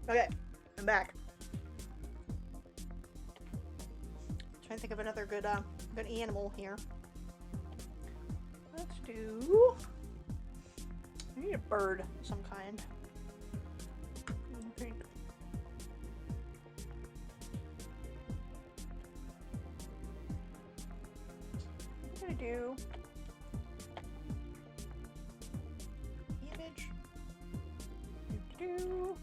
Okay, I'm back. Trying to think of another good animal here. Let's do. I need a bird of some kind. I think. I'm gonna do image. Do.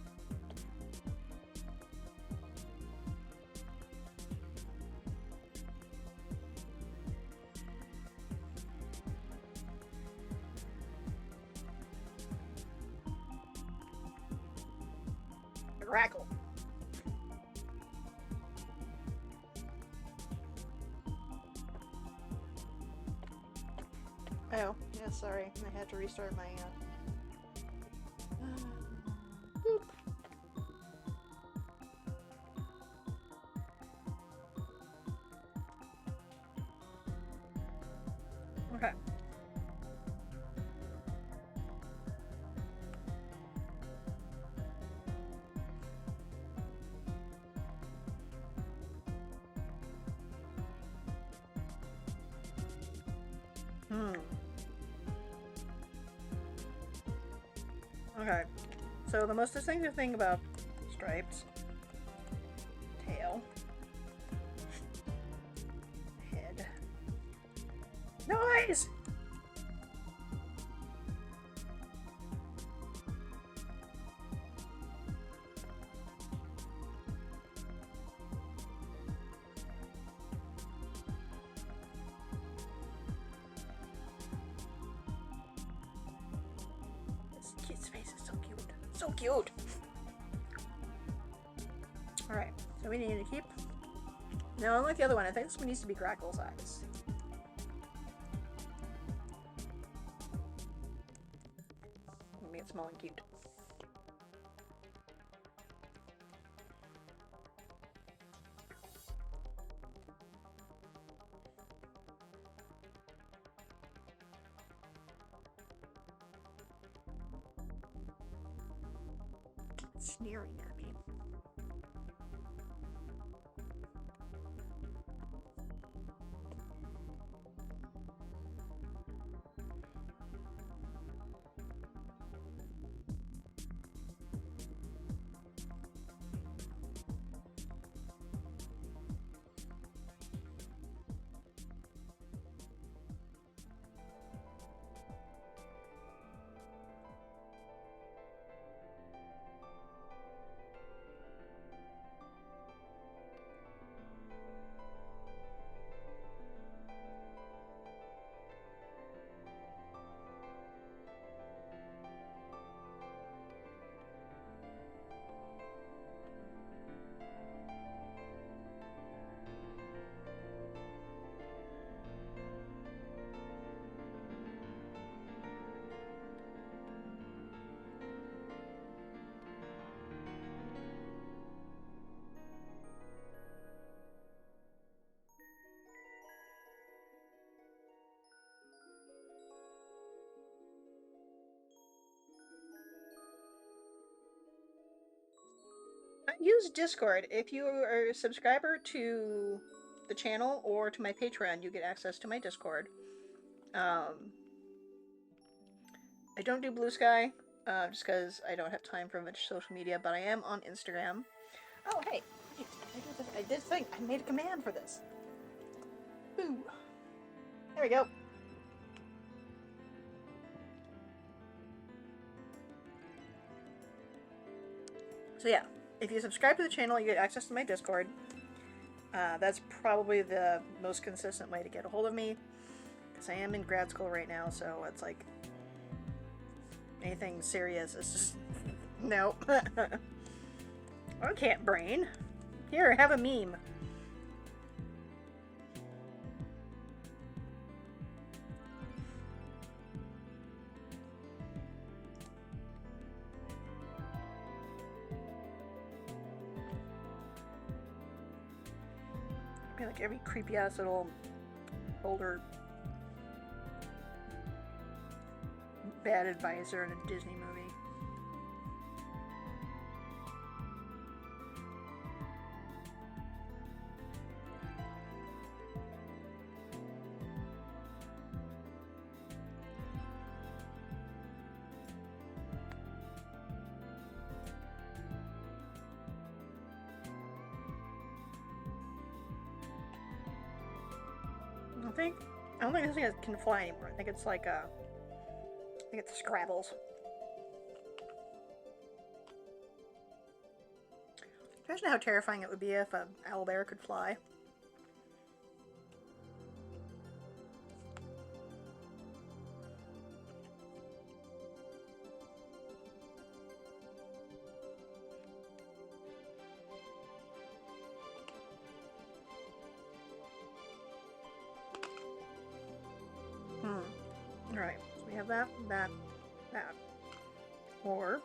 Grackle. Oh, yeah, sorry. I had to restart my, boop. Okay. Okay. So the most distinctive thing about stripes, tail, head, noise! This kid's face is so cute. So cute! Alright, so we need to keep. No, unlike the other one, I think this one needs to be Grackle's eyes. Make it small and cute. It's sneering at me. Use Discord. If you are a subscriber to the channel or to my Patreon, you get access to my Discord. I don't do Blue Sky, just because I don't have time for much social media, but I am on Instagram. Oh, hey! I did think I made a command for this. Boo! There we go. So yeah, if you subscribe to the channel, you get access to my Discord. That's probably the most consistent way to get a hold of me, because I am in grad school right now, so it's like anything serious is just no. I can't brain. Here, have a meme. Be like every creepy ass little older bad advisor in a Disney movie. I don't think this thing can fly anymore. I think it's like I think it's Scrabbles. Imagine how terrifying it would be if an owlbear could fly. Alright, so we have that. Or...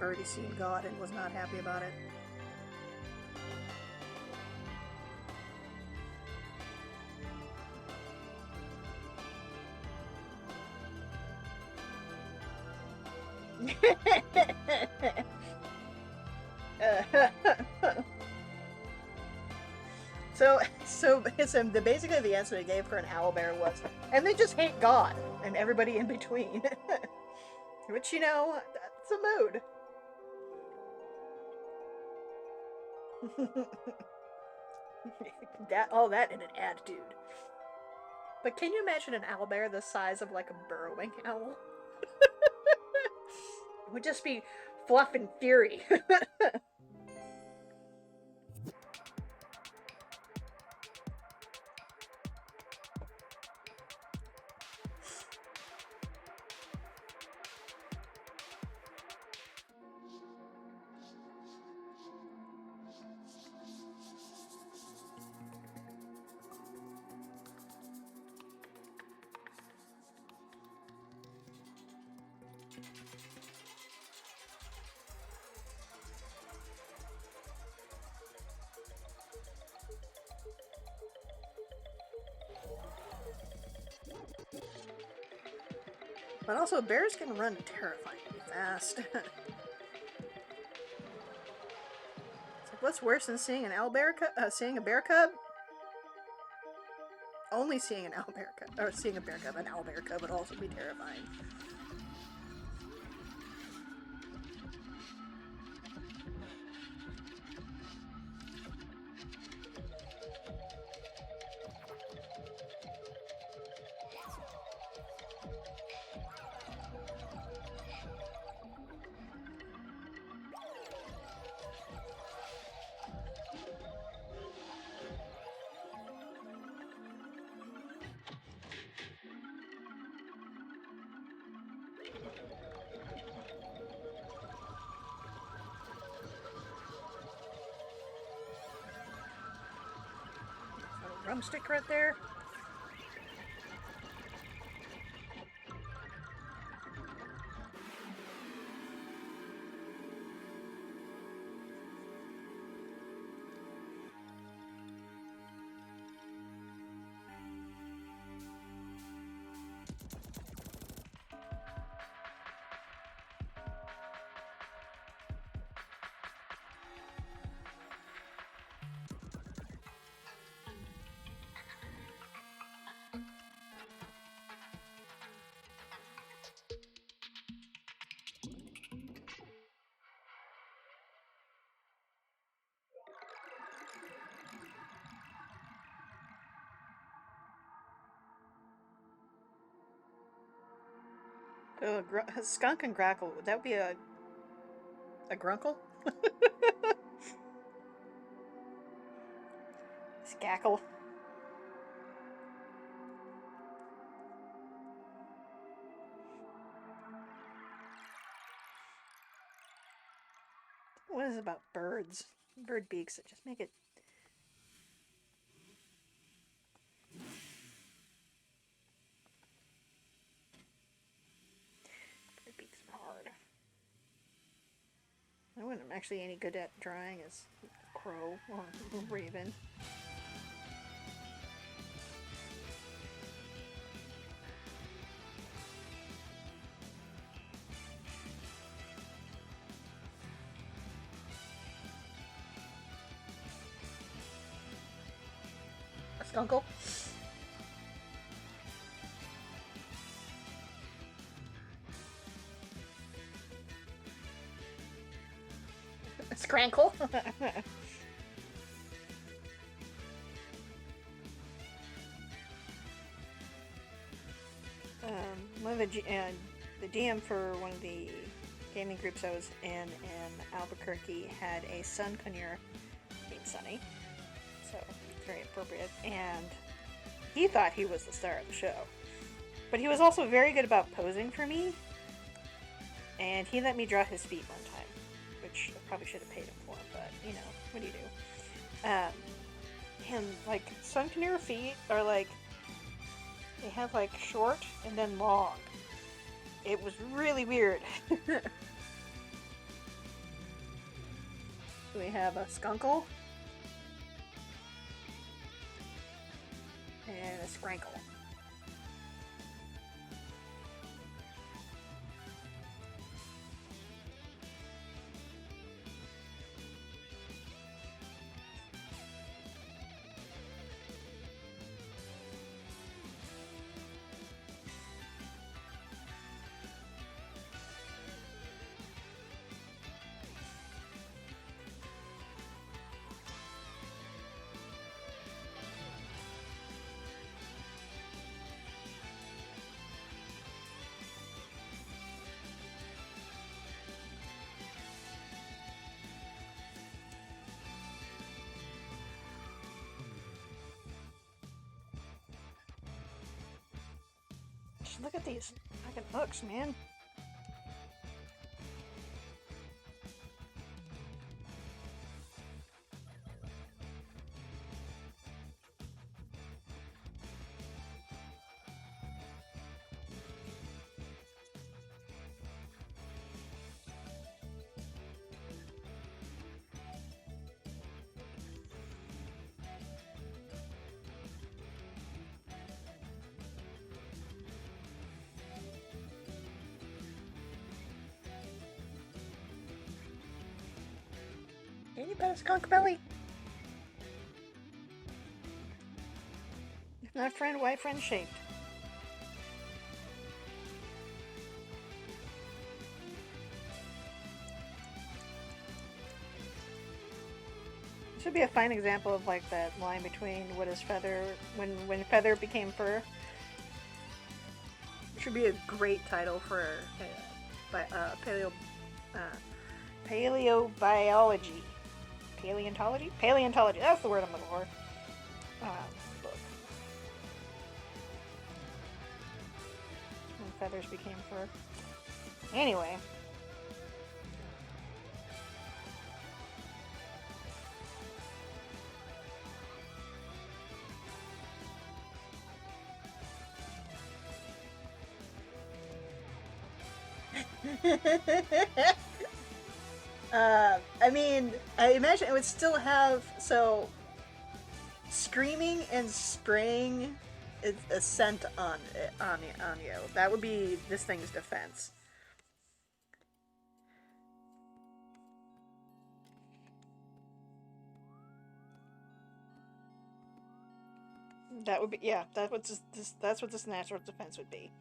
already seen God and was not happy about it. So basically the answer they gave for an owlbear was, and they just hate God and everybody in between. Which, you know, that's a mood. All that in an attitude. But can you imagine an owlbear the size of like a burrowing owl? It would just be fluff and fury. But also, bears can run terrifyingly fast. It's like, what's worse than seeing an seeing a bear cub? Only seeing an owlbear cub, or seeing a bear cub, an owlbear cub would also be terrifying. Drumstick right there. Skunk and Grackle. Would that be a grunkle? Skackle. What is it about birds? Bird beaks that just make it... Bird beaks are hard. I wasn't actually any good at drawing as a crow or a raven. Skunkle? Scrankle? One of the GM for one of the gaming groups I was in Albuquerque had a son conure named Sunny, so very appropriate. And he thought he was the star of the show, but he was also very good about posing for me. And he let me draw his feet one time, which I probably should have paid him for, but you know, what do you do? And like sun conure feet are like, they have like short and then long. It was really weird. We have a Skunkle and a Scrankle. Look at these fucking hooks, man. Any better skunk belly? If not friend, why friend shaped? This would be a fine example of like that line between what is feather when feather became fur. It should be a great title for paleobiology. Paleontology? Paleontology, that's the word I'm looking for. Book. When feathers became fur. Anyway. I mean, I imagine it would still have, so, screaming and spraying a scent on you. That would be this thing's defense. That would be, yeah, that's what this natural defense would be.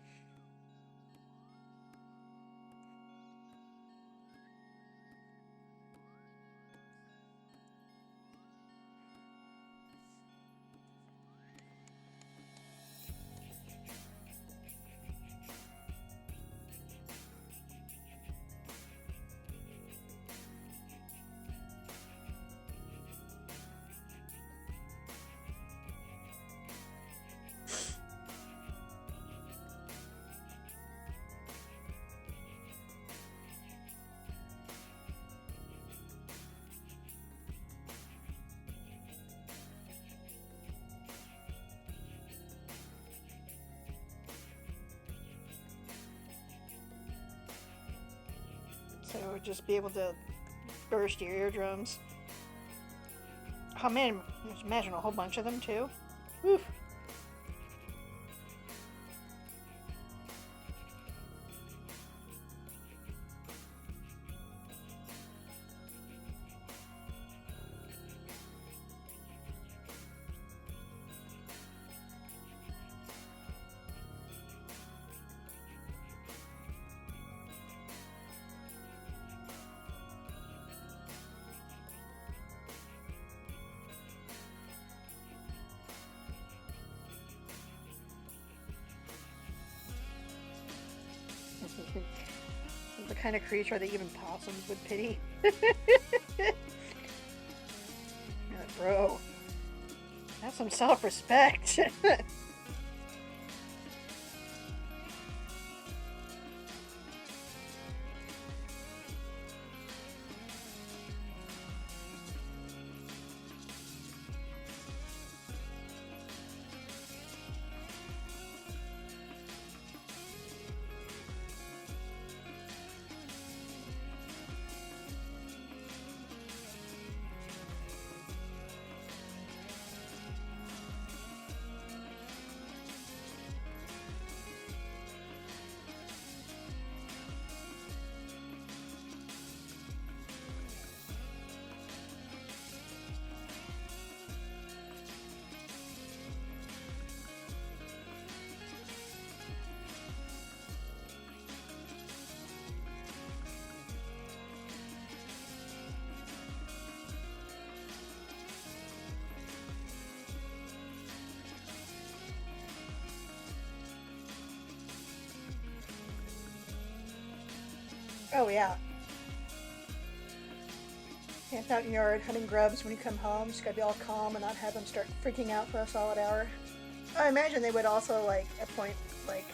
So just be able to burst your eardrums. Oh man, just imagine a whole bunch of them too. Whew. kind of creature that even possums would pity. Bro, have some self-respect. Oh yeah. Camp out in your yard hunting grubs when you come home. Just gotta be all calm and not have them start freaking out for a solid hour. I imagine they would also, like, at a point, like,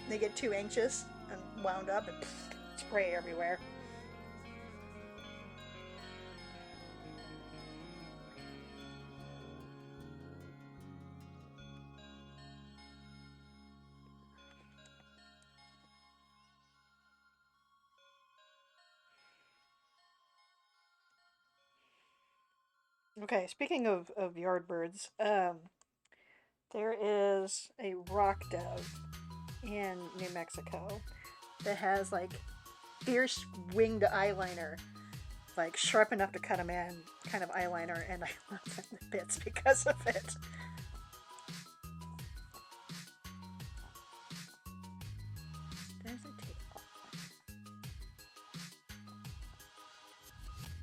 they get too anxious and wound up and spray everywhere. Okay, speaking of yard birds, there is a rock dove in New Mexico that has like fierce winged eyeliner, like sharp enough to cut a man kind of eyeliner, and I love them to bits because of it. There's a tail.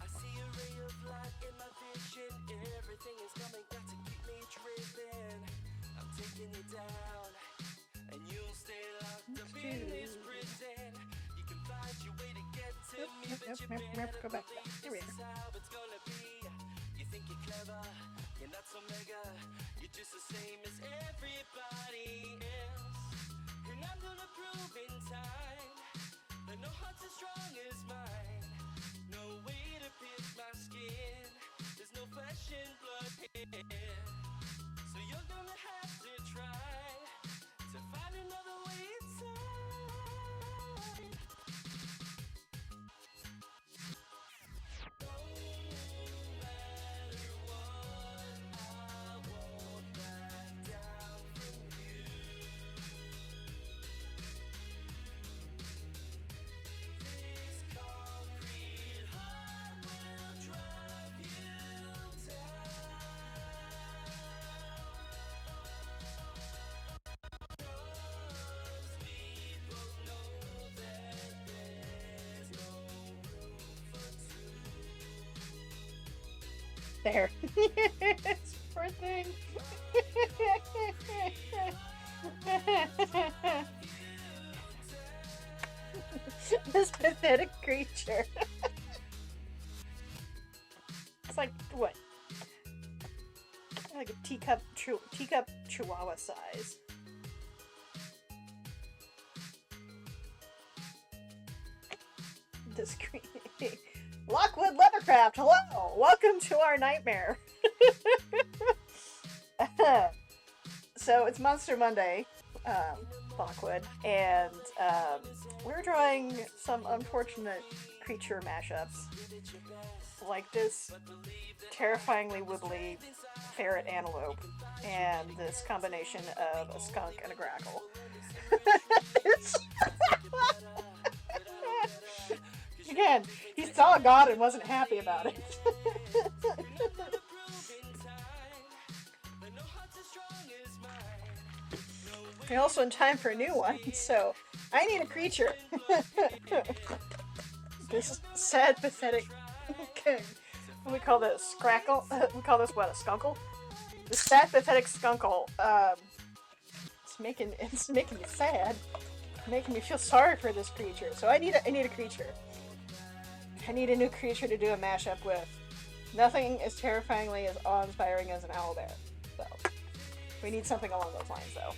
I see a ray of light in my vision. Everything is coming back to keep me driven. I'm taking you down, and you'll stay locked up in this prison. You can find your way to get to me, but you better Go back. believe Here we this is are. how it's gonna be. You think you're clever, you're not so mega. You're just the same as everybody else. And I'm gonna prove in time that no heart's as strong as mine. No way to pierce my skin. There's no flesh and blood here. So you're gonna have to try to find another way inside. No matter what, I won't back down from you. This concrete heart will drive you down. Cause we both know that there's no room for two. There. Poor thing. This pathetic creature. It's like what? Like a teacup chihuahua size. This Lockwood Leathercraft, hello! Welcome to our nightmare. So it's Monster Monday, Lockwood, and we're drawing some unfortunate creature mashups, like this terrifyingly wibbly ferret antelope, and this combination of a skunk and a grackle. Again, he saw God and wasn't happy about it. We're also in time for a new one, so I need a creature. This sad, pathetic. What do we call this? Scrackle? We call this what? A skunkle? This sad, pathetic skunkle. It's making me sad. making me feel sorry for this creature. So I need a creature. I need a new creature to do a mashup with. Nothing as terrifyingly as awe-inspiring as an owlbear. So we need something along those lines, though.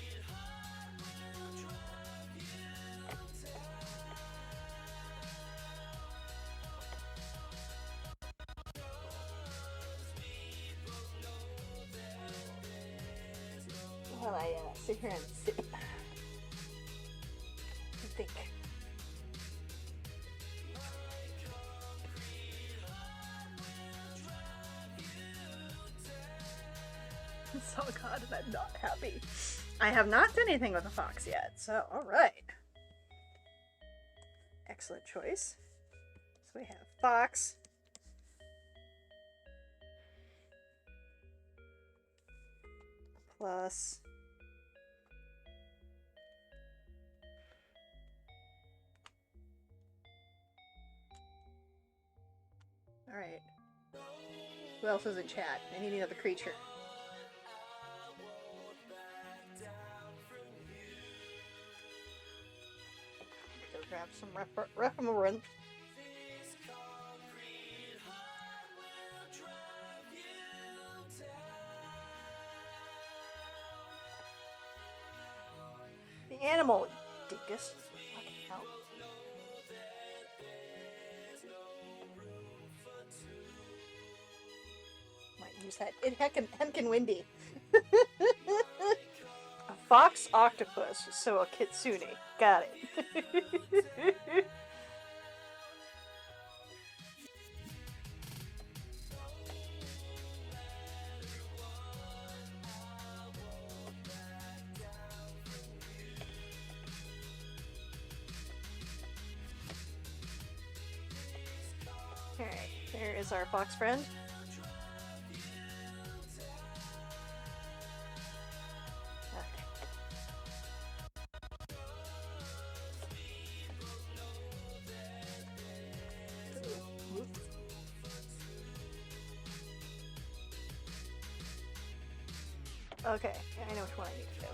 While I sit here and sip and think. So God, I'm not happy. I have not done anything with a fox yet, so alright. Excellent choice. So we have fox. Plus alright. Who else is in chat? I need another creature. Go grab some reference. The animal, dingus. Fucking hell. Might use that. Hemkin Windy. A fox octopus, so a kitsune. Got it. Alright, there is our fox friend. Okay, I know which one I need to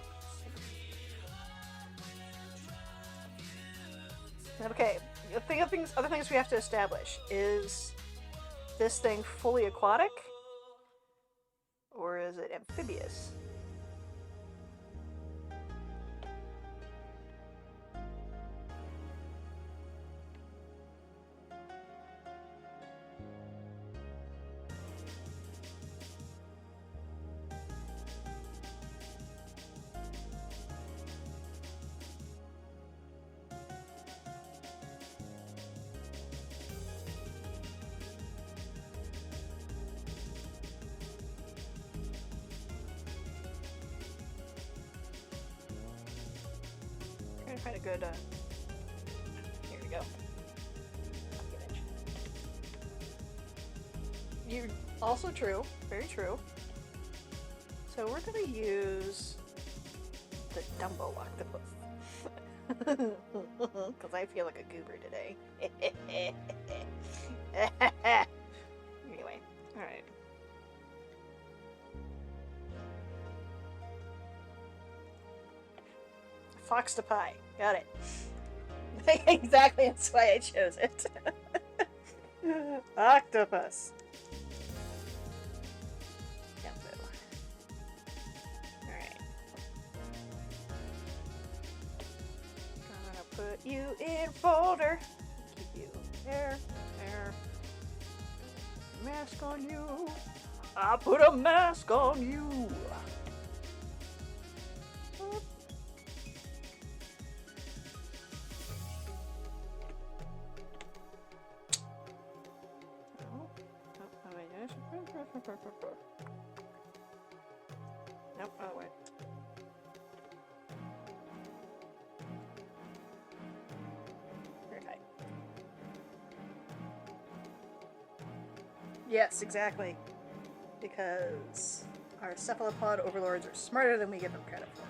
do. Okay, other things we have to establish is this thing fully aquatic, or is it amphibious? Find a good, here we go. You're also true, very true. So we're gonna use the Dumbo octopus. Because I feel like a goober today. Anyway, alright. Fox to pie. Got it. Exactly, that's why I chose it. Octopus. Alright. Gonna put you in folder. Keep you there. Mask on you. I put a mask on you. Nope, oh wait. Okay. Yes, exactly. Because our cephalopod overlords are smarter than we give them credit for.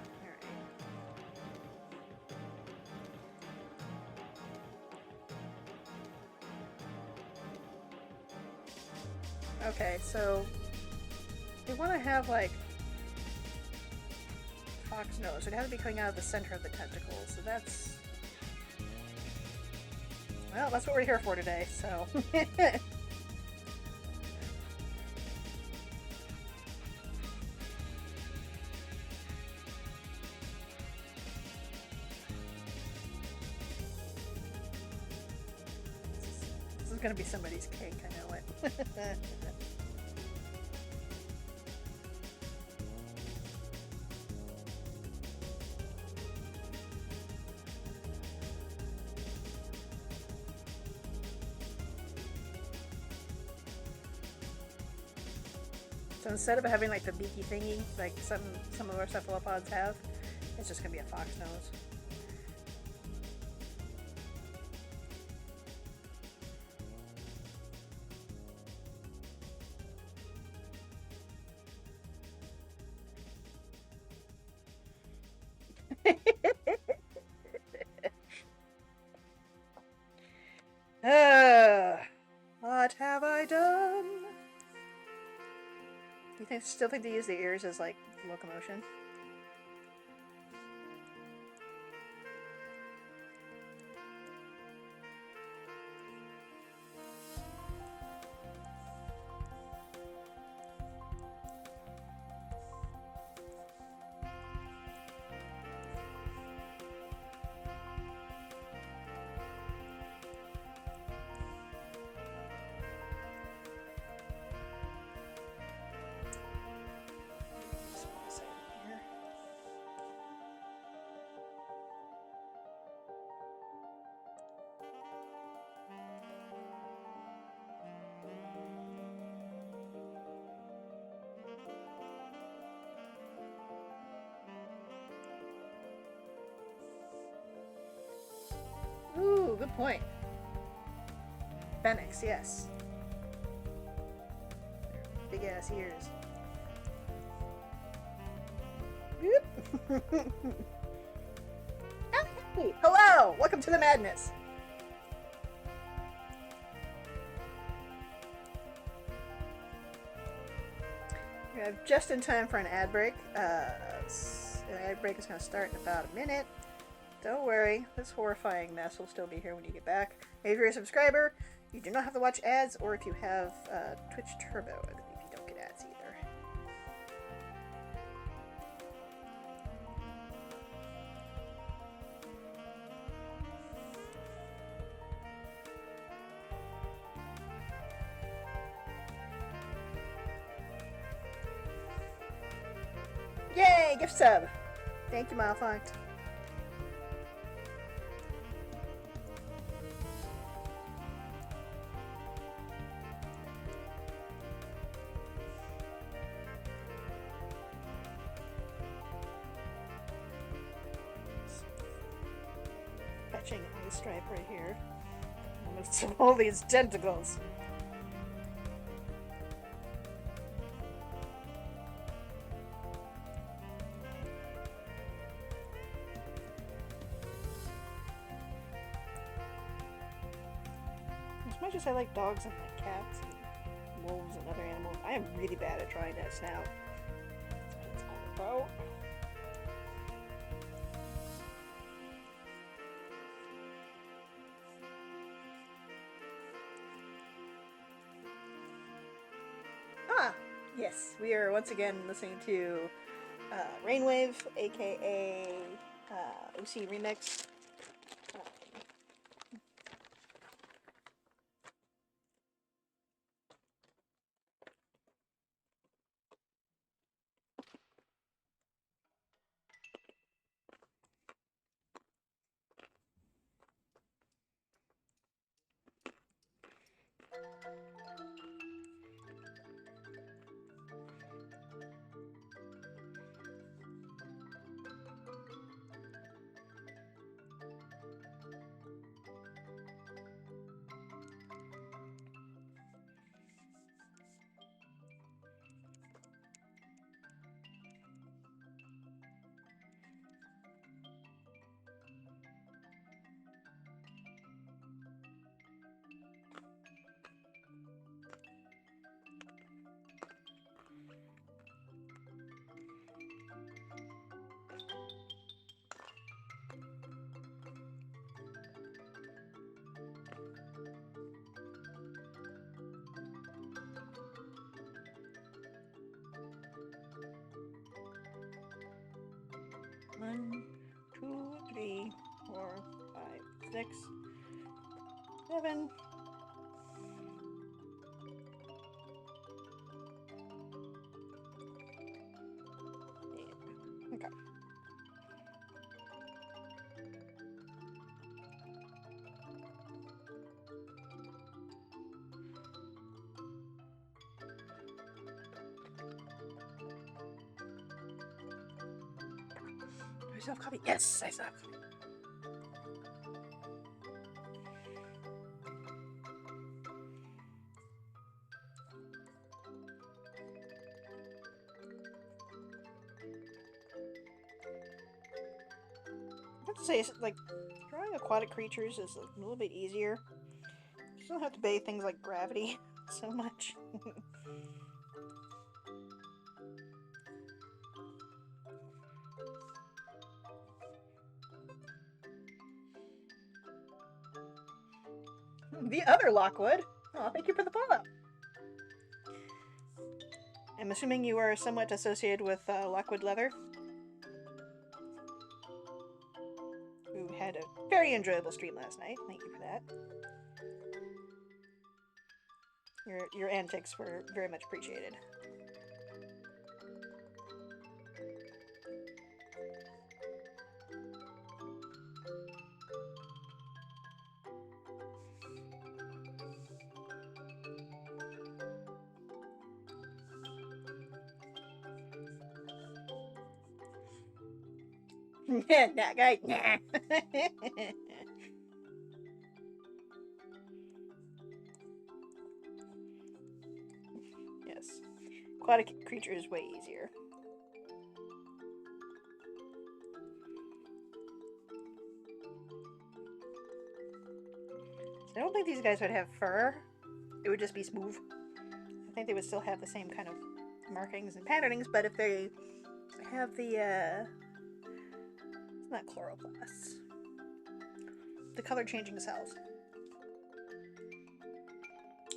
Alright. Okay, so we want to have like fox nose. It has to be coming out of the center of the tentacle, so that's Well, that's what we're here for today, so. This is gonna be somebody's cake, I know it. So instead of having like the beaky thingy, like some of our cephalopods have, it's just gonna be a fox nose. What have I done? Do you still think they use the ears as like locomotion? Ooh, good point. Fenix, yes. Big ass ears. Hey, hello! Welcome to the madness. We have just in time for an ad break. The ad break is going to start in about a minute. Don't worry, this horrifying mess will still be here when you get back. If you're a subscriber, you do not have to watch ads, or if you have Twitch Turbo, I believe you don't get ads either. Yay, gift sub! Thank you, Malfunct. Fetching eye stripe right here. Almost all these tentacles. As much as I like dogs and like cats and wolves and other animals, I am really bad at drawing that snout. That's what it's all about. Ah, yes, we are once again listening to Rainwave, aka OC Remix. 6, 7. Okay. Do I still have coffee? Yes, I still have coffee. I have to say, like, drawing aquatic creatures is a little bit easier. You don't have to obey things like gravity so much. The other Lockwood. Oh, thank you for the follow. I'm assuming you are somewhat associated with Lockwood Leather, who had a very enjoyable stream last night. Thank you for that. Your antics were very much appreciated. That guy. Nah. Yes. Aquatic creature is way easier. I don't think these guys would have fur. It would just be smooth. I think they would still have the same kind of markings and patternings, but if they have the, it's not chloroplasts. The color changing cells.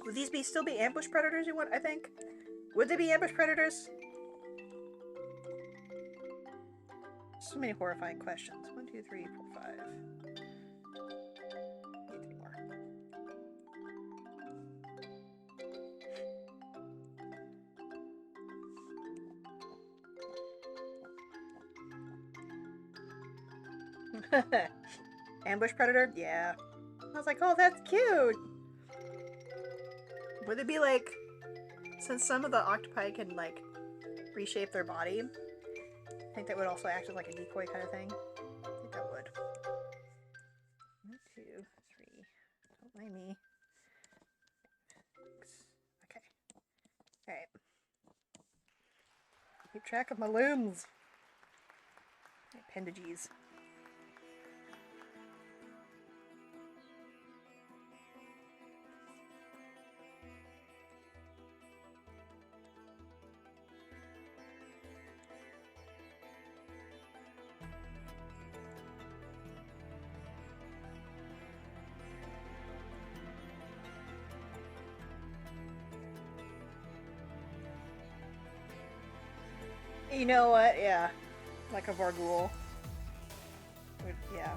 Would these still be ambush predators, you want, I think? Would they be ambush predators? So many horrifying questions. 1, 2, 3, 4, 5. Need 3 more. Ambush predator? Yeah. I was like, oh, that's cute! Would it be like, since some of the octopi can like reshape their body, I think that would also act as like a decoy kind of thing. I think that would. 1, 2, 3. Don't mind me. 6. Okay. Alright. Keep track of my looms. My appendages. You know what? Yeah. Like a Varghoul. Yeah.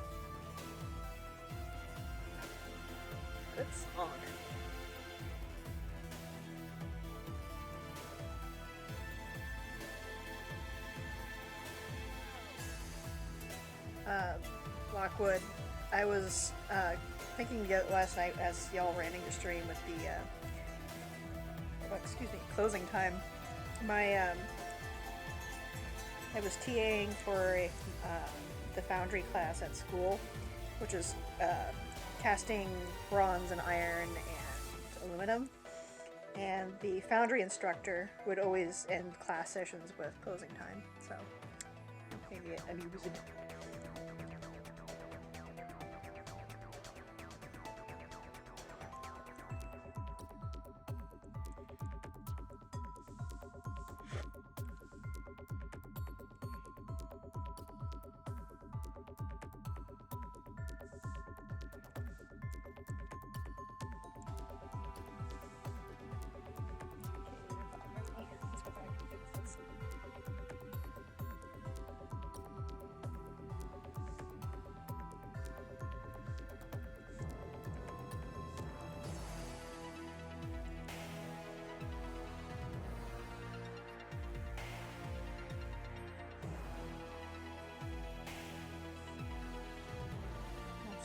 Good song. Lockwood. I was thinking last night as y'all ran into stream with the closing time. I was TAing for the foundry class at school, which is casting bronze and iron and aluminum. And the foundry instructor would always end class sessions with closing time, so maybe it amused.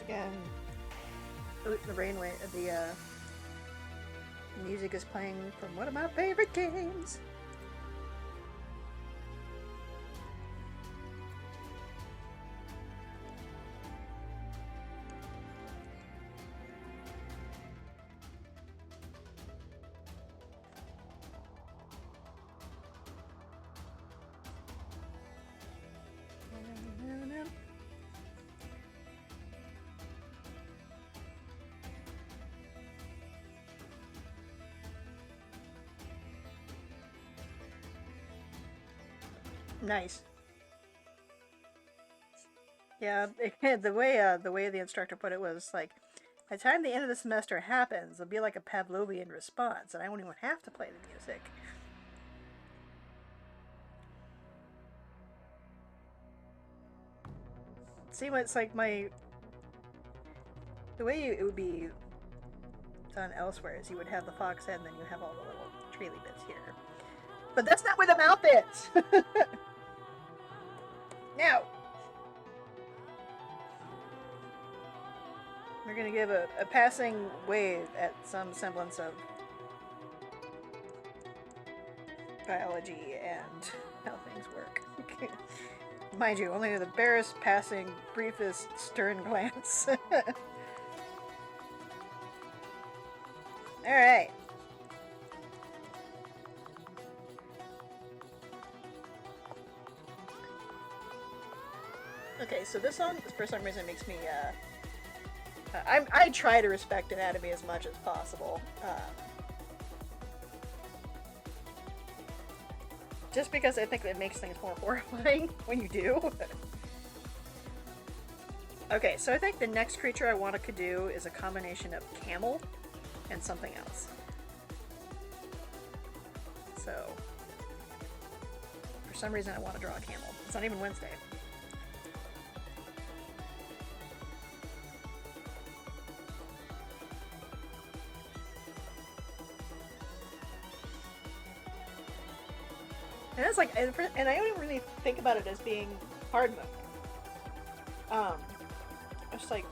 And the music is playing from one of my favorite games. Nice. Yeah, the way the instructor put it was like, by the time the end of the semester happens, it'll be like a Pavlovian response, and I won't even have to play the music. See, it's like the way it would be done elsewhere is you would have the fox head, and then you have all the little treely bits here. But that's not where the mouth is. Now, we're going to give a passing wave at some semblance of biology and how things work. Mind you, only the barest passing, briefest, stern glance. Alright. Okay, so this song, for some reason, makes me, I try to respect anatomy as much as possible. Just because I think it makes things more horrifying when you do. Okay, so I think the next creature I want to do is a combination of camel and something else. So, for some reason I want to draw a camel. It's not even Wednesday. And it's like, and I don't really think about it as being hard mode. It's just like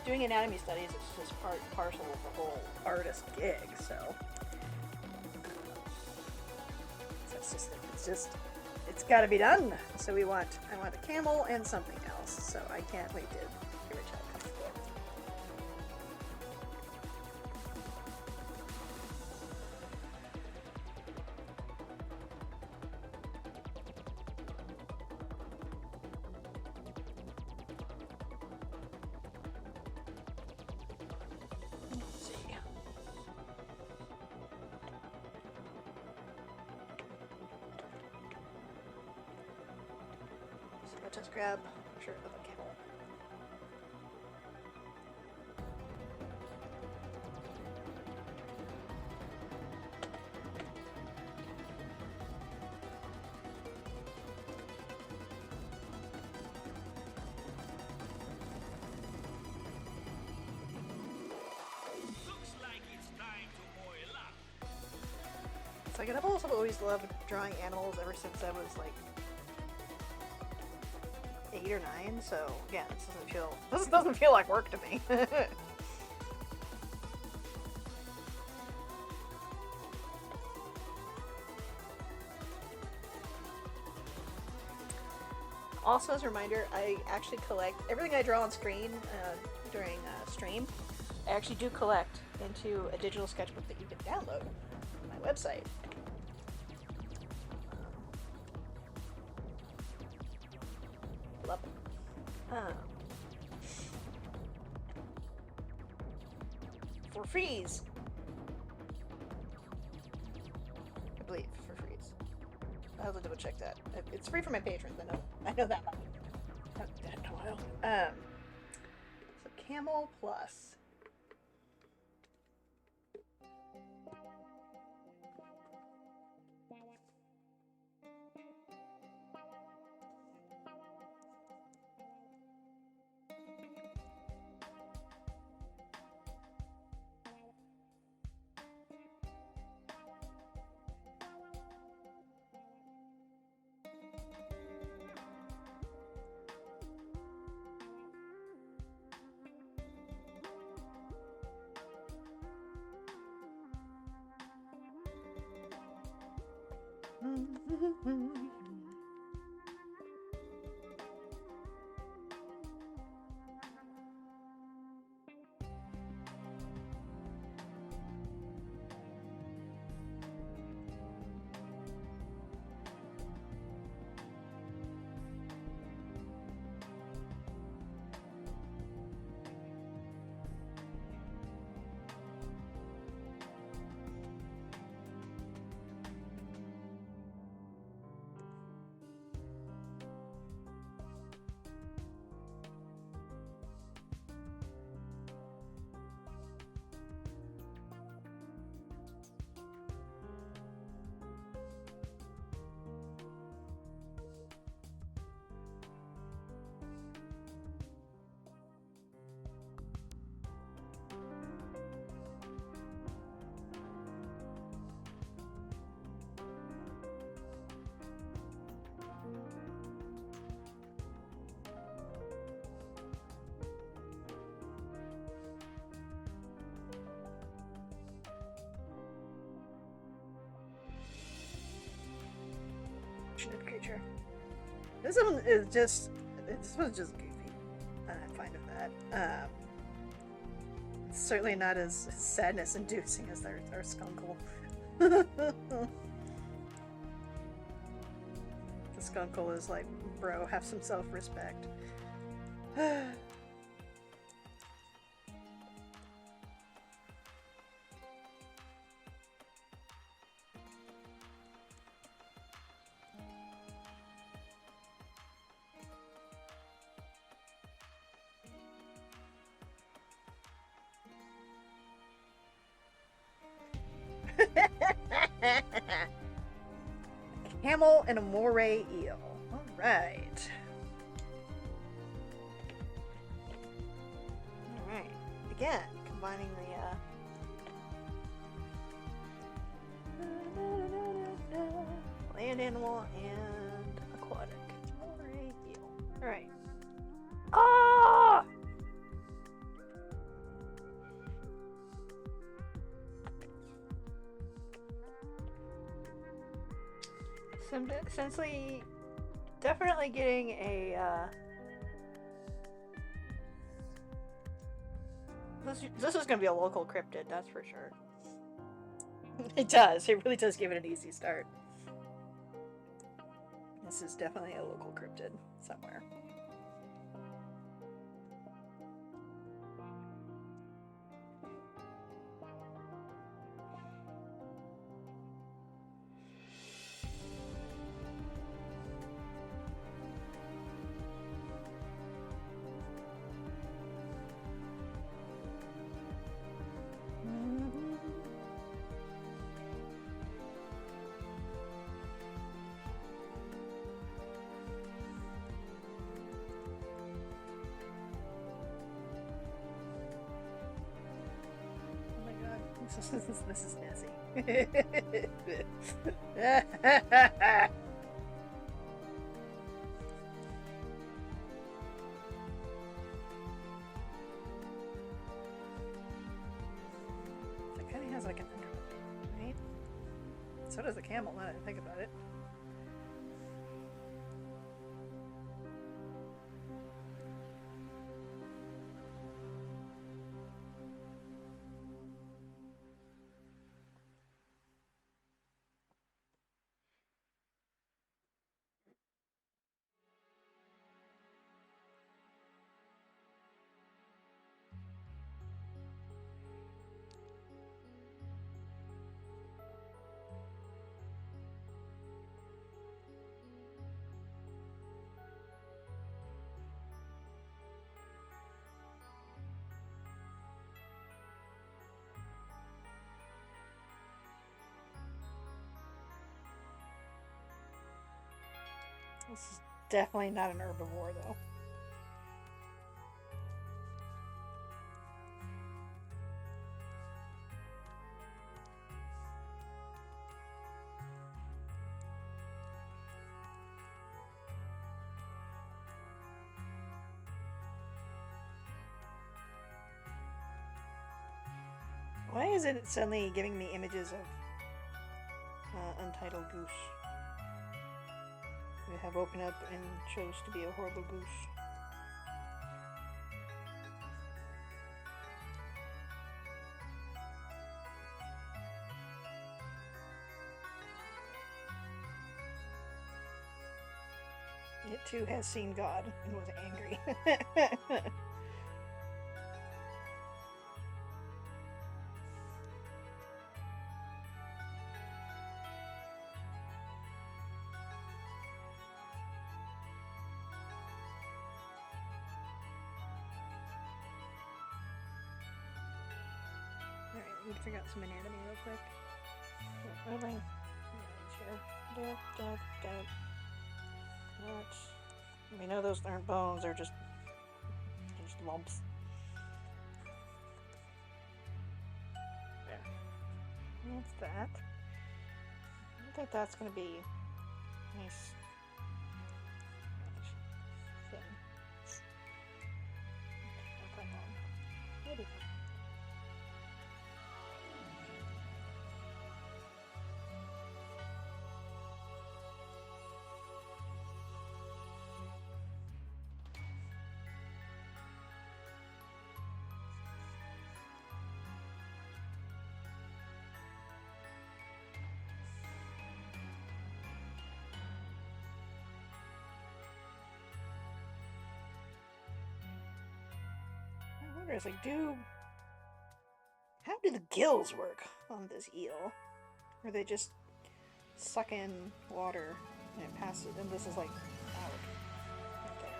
doing anatomy studies. It's just part and parcel of the whole artist gig. So it's got to be done. So I want a camel and something else. So I can't wait to hear which outcome comes forward. Just grab a shirt of a camel. Looks like it's time to boil up. It's like, I've also always loved drawing animals ever since I was like 8 or 9, so again, this doesn't feel like work to me. Also, as a reminder, I actually collect everything I draw on screen during stream. I actually do collect into a digital sketchbook that you can download on my website. Love it. For freeze. I believe for freeze. I'll have to double check that. It's free for my patrons. I know that much. I haven't done it in a while. So camel plus. unfortunate creature. This one is just. This was just goofy. I'm fine with that. It's certainly not as sadness inducing as our skunkle. The skunkle is like, bro, have some self-respect. Camel and a moray eel. Alright. Alright. Again, combining the land animal and aquatic. Moray eel. Alright. Ah! So I'm essentially definitely getting a this is gonna be a local cryptid, that's for sure. It does. It really does give it an easy start. This is definitely a local cryptid somewhere. This is Nessie. It kind of has like an underlip, right? So does the camel, now that I think about it. This is definitely not an herbivore, though. Why is it suddenly giving me images of Untitled Goose? We have opened up and chose to be a horrible goose. It too has seen God and was angry. Need to figure out some anatomy real quick. Over. We know those aren't bones, they're just lumps. There. That's that. I think that's gonna be nice. Thin. What do you think? wonder, like, how do the gills work on this eel? Or they just suck in water and it passes, and this is like out right there.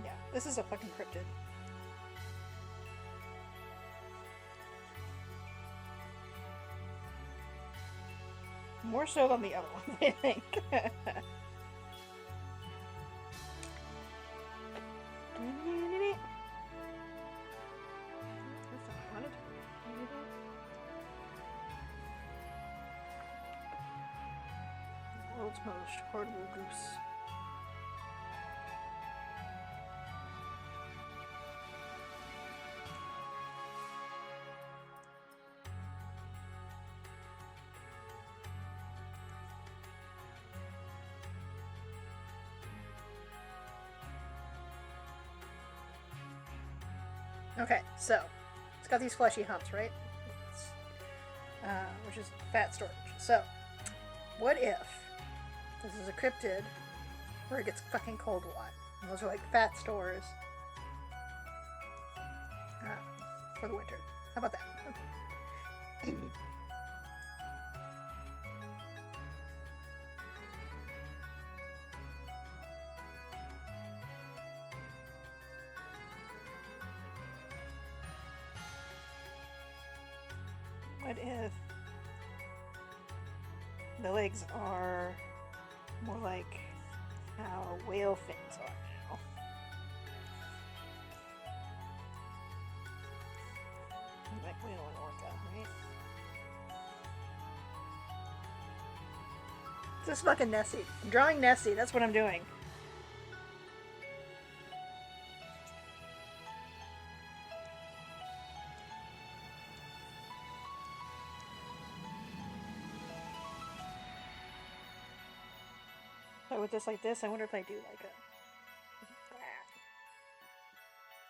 Yeah, this is a fucking cryptid. More so than the other one, I think. That's not what I wanted. World's most portable goose. Okay, so it's got these fleshy humps, right? Which is fat storage. So, what if this is a cryptid where it gets fucking cold a lot? And those are like fat stores for the winter. How about that? What if the legs are more like how whale fins are now? Like whale and orca, right? This is fucking Nessie. I'm drawing Nessie, that's what I'm doing. So with this like this, I wonder if I do like a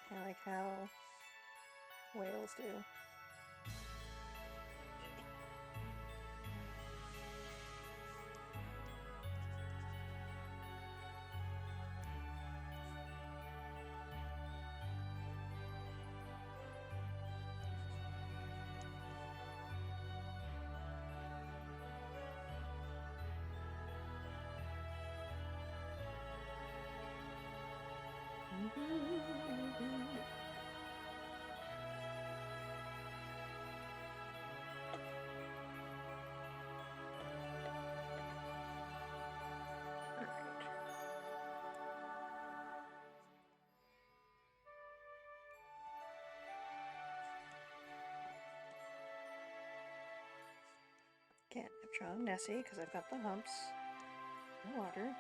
kind of like how whales do. Can't have drawn Nessie because I've got the humps in the water.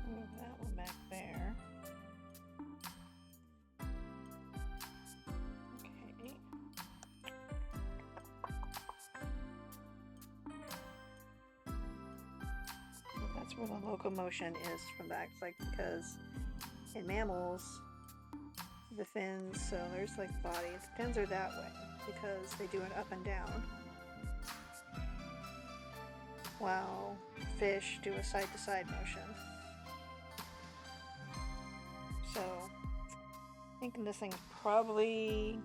Move that one back there. Okay. So that's where the locomotion is from back, like because in mammals, the fins, so there's like the body, the fins are that way because they do it up and down. While fish do a side-to-side motion. So, I think this thing's probably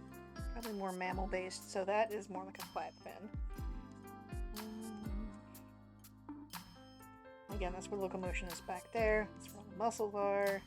more mammal-based, so that is more like a flat fin. Again, that's where locomotion is back there. That's where the muscles are.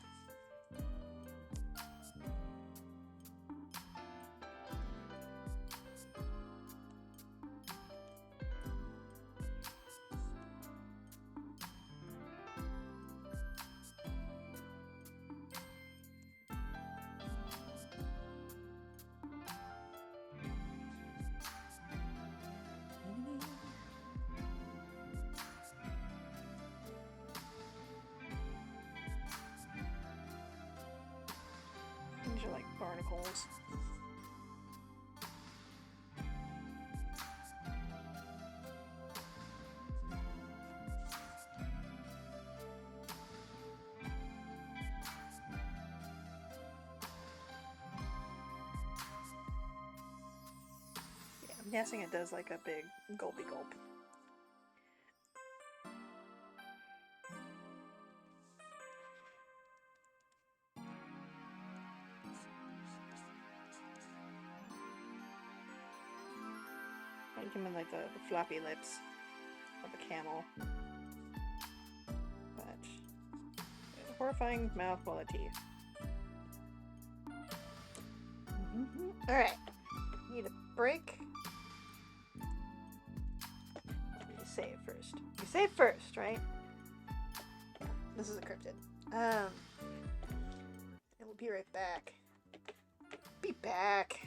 holes. Yeah, I'm guessing it does like a big gulpy gulp. I come in like the floppy lips of a camel. But horrifying mouth full of teeth. Alright. Need a break. You save first. You save first, right? This is a cryptid. And we'll be right back. Be back.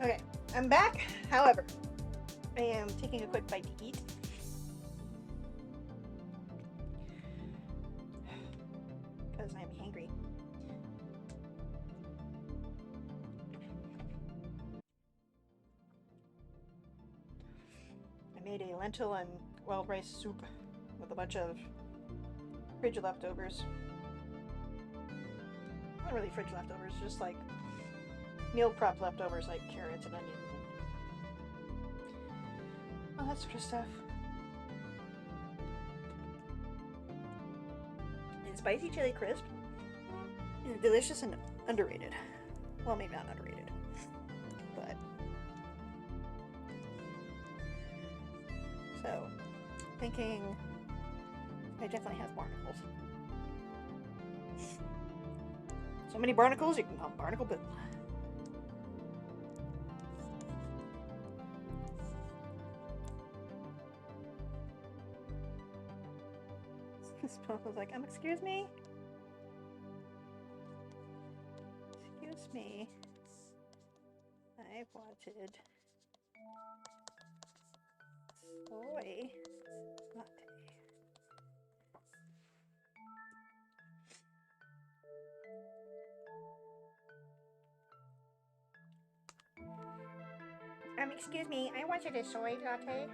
Okay, I'm back. However, I am taking a quick bite to eat. Because I'm hungry. I made a lentil and wild rice soup with a bunch of fridge leftovers. Not really fridge leftovers, just like meal prep leftovers like carrots and onions and all that sort of stuff. And spicy chili crisp is delicious and underrated. Well, maybe not underrated, but so thinking it definitely has barnacles. So many barnacles you can call them Barnacle Bill. This was like, excuse me? Excuse me. I wanted soy latte. Excuse me, I wanted a soy latte.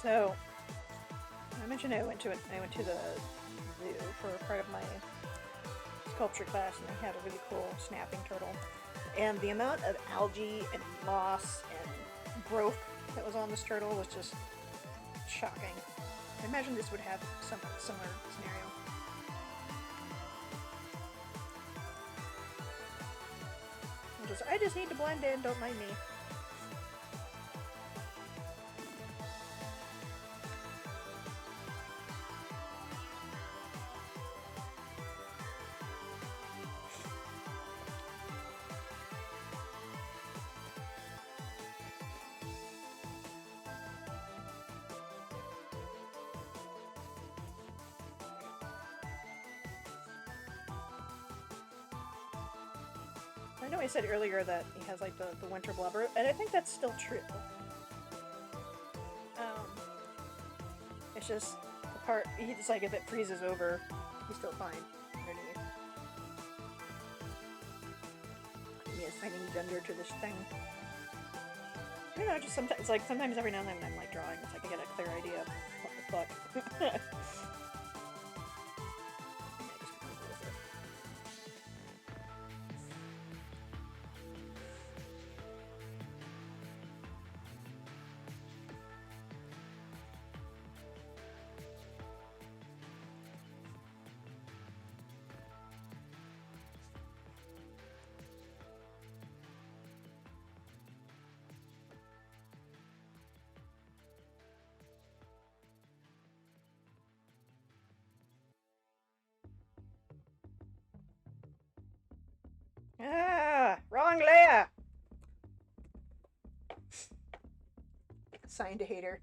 So, I mentioned I went to the zoo for part of my sculpture class, and I had a really cool snapping turtle. And the amount of algae and moss and growth that was on this turtle was just shocking. I imagine this would have some similar scenario. I just need to blend in, don't mind me. I know I said earlier that he has like the winter blubber, and I think that's still true. It's just the part, it's like if it freezes over, he's still fine underneath. He assigning gender to this thing. You know, just sometimes, it's like sometimes every now and then when I'm like drawing, it's like I get a clear idea of what the fuck. Ah, wrong layer. Signed a hater.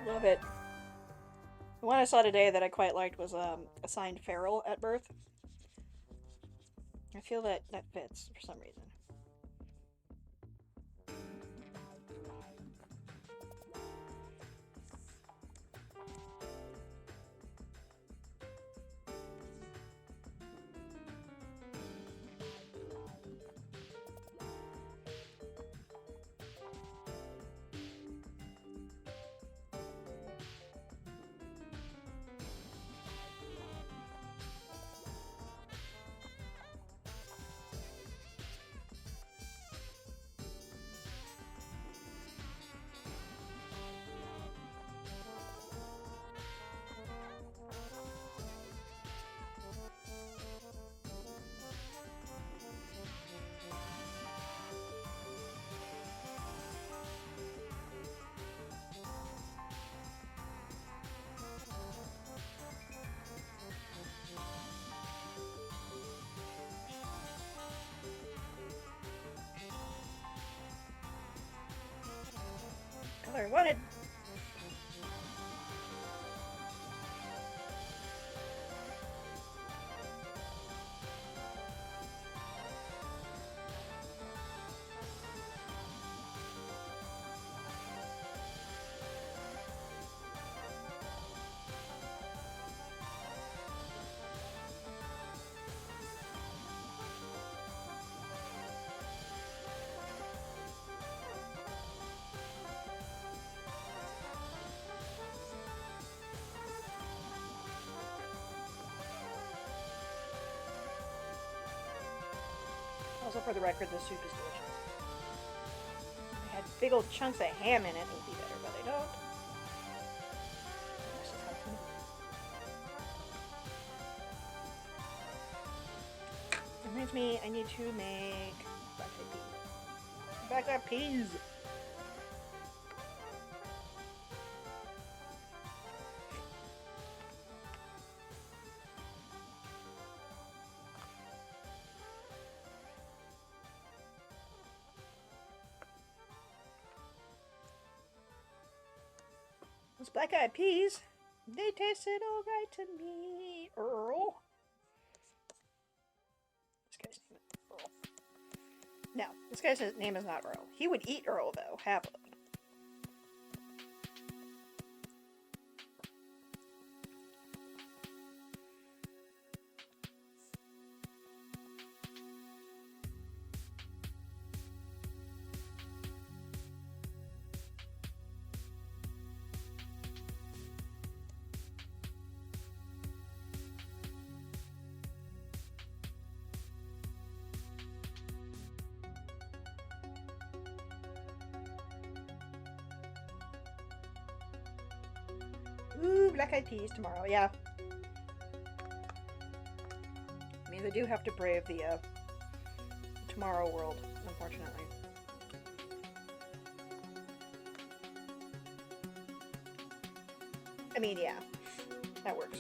Love it. The one I saw today that I quite liked was assigned feral at birth. I feel that that fits for some reason. Color I wanted. Also, for the record, the soup is delicious. If I had big old chunks of ham in it, it would be better, but I don't. This is how it's gonna be. Reminds me, I need to make black-eyed peas. Those black-eyed peas, they tasted alright to me, Earl. This guy's name is Earl. No, this guy's name is not Earl. He would eat Earl, though, happily. Ooh, black-eyed peas tomorrow, yeah. I mean, they do have to brave the tomorrow world, unfortunately. I mean, yeah, that works.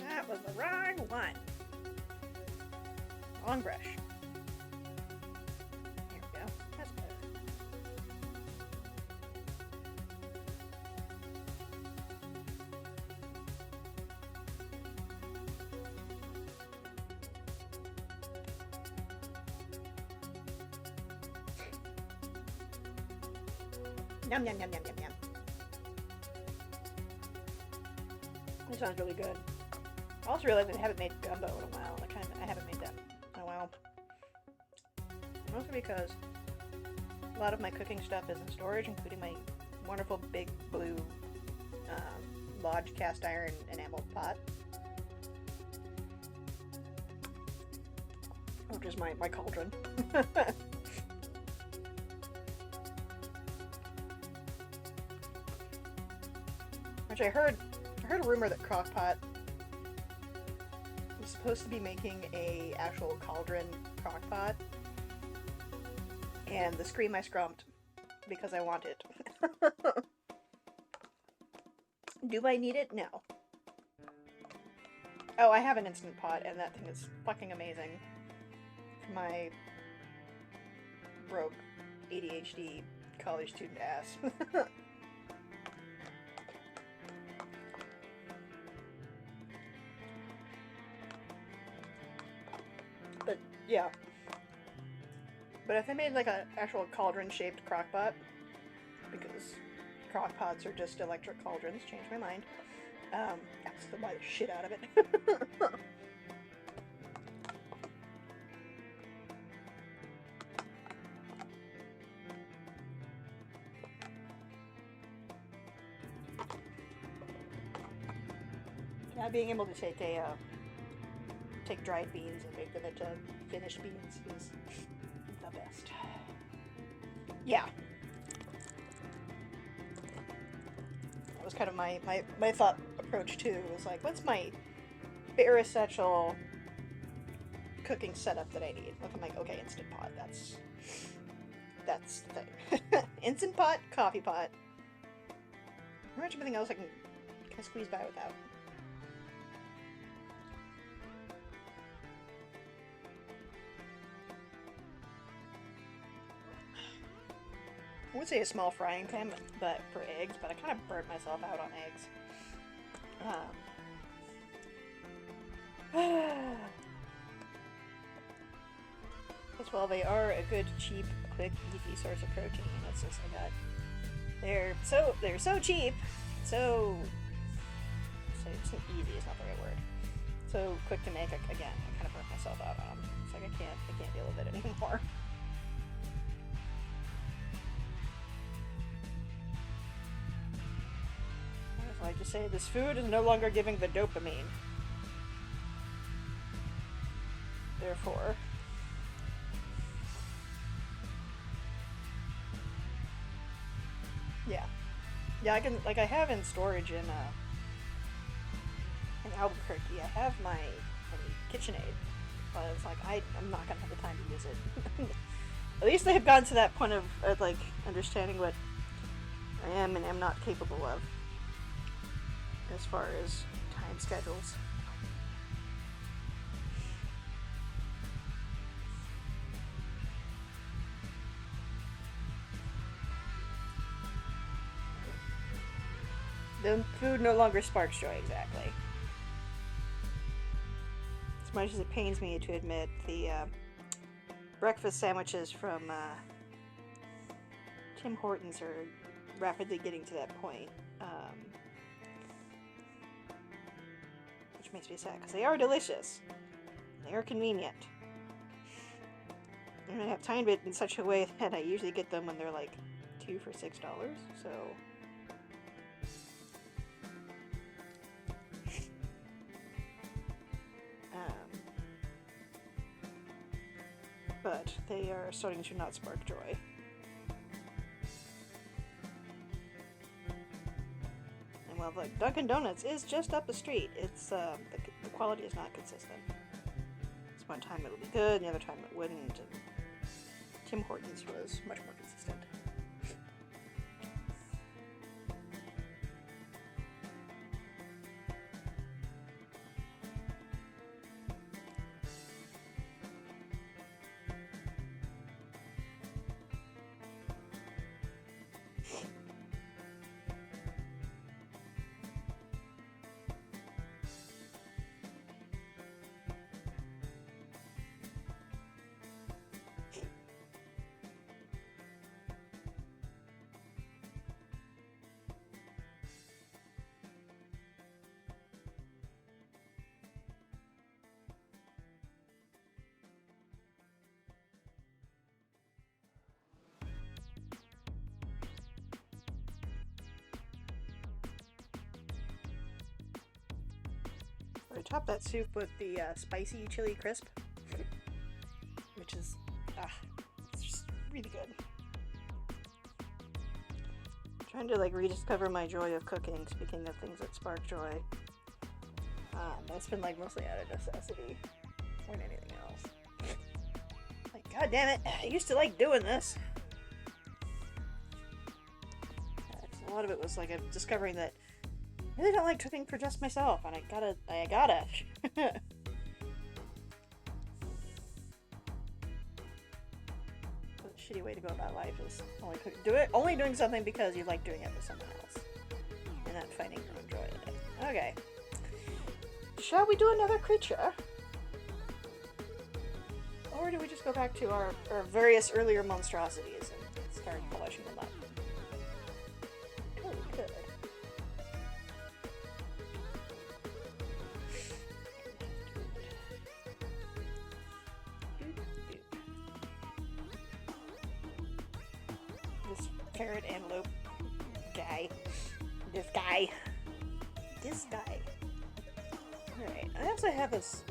That was the wrong one. Wrong brush. There we go. That's better. Yum, yum, yum, yum, yum, yum. That sounds really good. I also realized I haven't made gumbo in a while. I haven't made that in a while. Mostly because a lot of my cooking stuff is in storage, including my wonderful big blue Lodge cast iron enameled pot. Which is my cauldron. Which I heard a rumor that Crock-Pot was supposed to be making a actual cauldron Crock-Pot, and the scream I scrumped because I want it. Do I need it? No. Oh, I have an Instant Pot, and that thing is fucking amazing. For my broke ADHD college student ass. But yeah. But if I made like an actual cauldron-shaped crock-pot, because crock-pots are just electric cauldrons, changed my mind. I still buy the shit out of it. Now being able to take take dried beans and make them into finished beans is the best. Yeah. That was kind of my thought approach too. It was like, what's my bare essential cooking setup that I need? I'm like, okay, Instant Pot. That's the thing. Instant Pot, coffee pot. Pretty much everything else I can kind of squeeze by without. I would say a small frying pan, but for eggs, but I kind of burnt myself out on eggs. Because while they are a good, cheap, quick, easy source of protein, it's just like that. They're so cheap, so it's easy is not the right word. So quick to make. Again, I kind of burnt myself out on them. It's like I can't deal with it anymore. I like to say, this food is no longer giving the dopamine. Therefore, yeah, I can, like, I have in storage in Albuquerque. I have my KitchenAid, but it's like I'm not gonna have the time to use it. At least they have gotten to that point of like understanding what I am and am not capable of, as far as time schedules. The food no longer sparks joy, exactly. As much as it pains me to admit, the breakfast sandwiches from Tim Hortons are rapidly getting to that point. Which makes me sad, because they are delicious. They are convenient. And I have timed it in such a way that I usually get them when they're like 2 for $6, so... but they are starting to not spark joy. And while the Dunkin' Donuts is just up the street, it's the quality is not consistent. So one time it'll be good, and the other time it wouldn't. And Tim Hortons was much more consistent. I topped that soup with the spicy chili crisp, which is it's just really good. I'm trying to like rediscover my joy of cooking. Speaking of things that spark joy, that's been like mostly out of necessity more than anything else. Like, god damn it, I used to like doing this. A lot of it was like discovering that I really don't like cooking for just myself, and I gotta. The shitty way to go about life is only doing something because you like doing it with someone else, and not finding your own joy in it. Okay, shall we do another creature, or do we just go back to our various earlier monstrosities and start polishing them up? Good. This ferret antelope guy. This guy. Alright, I also have this.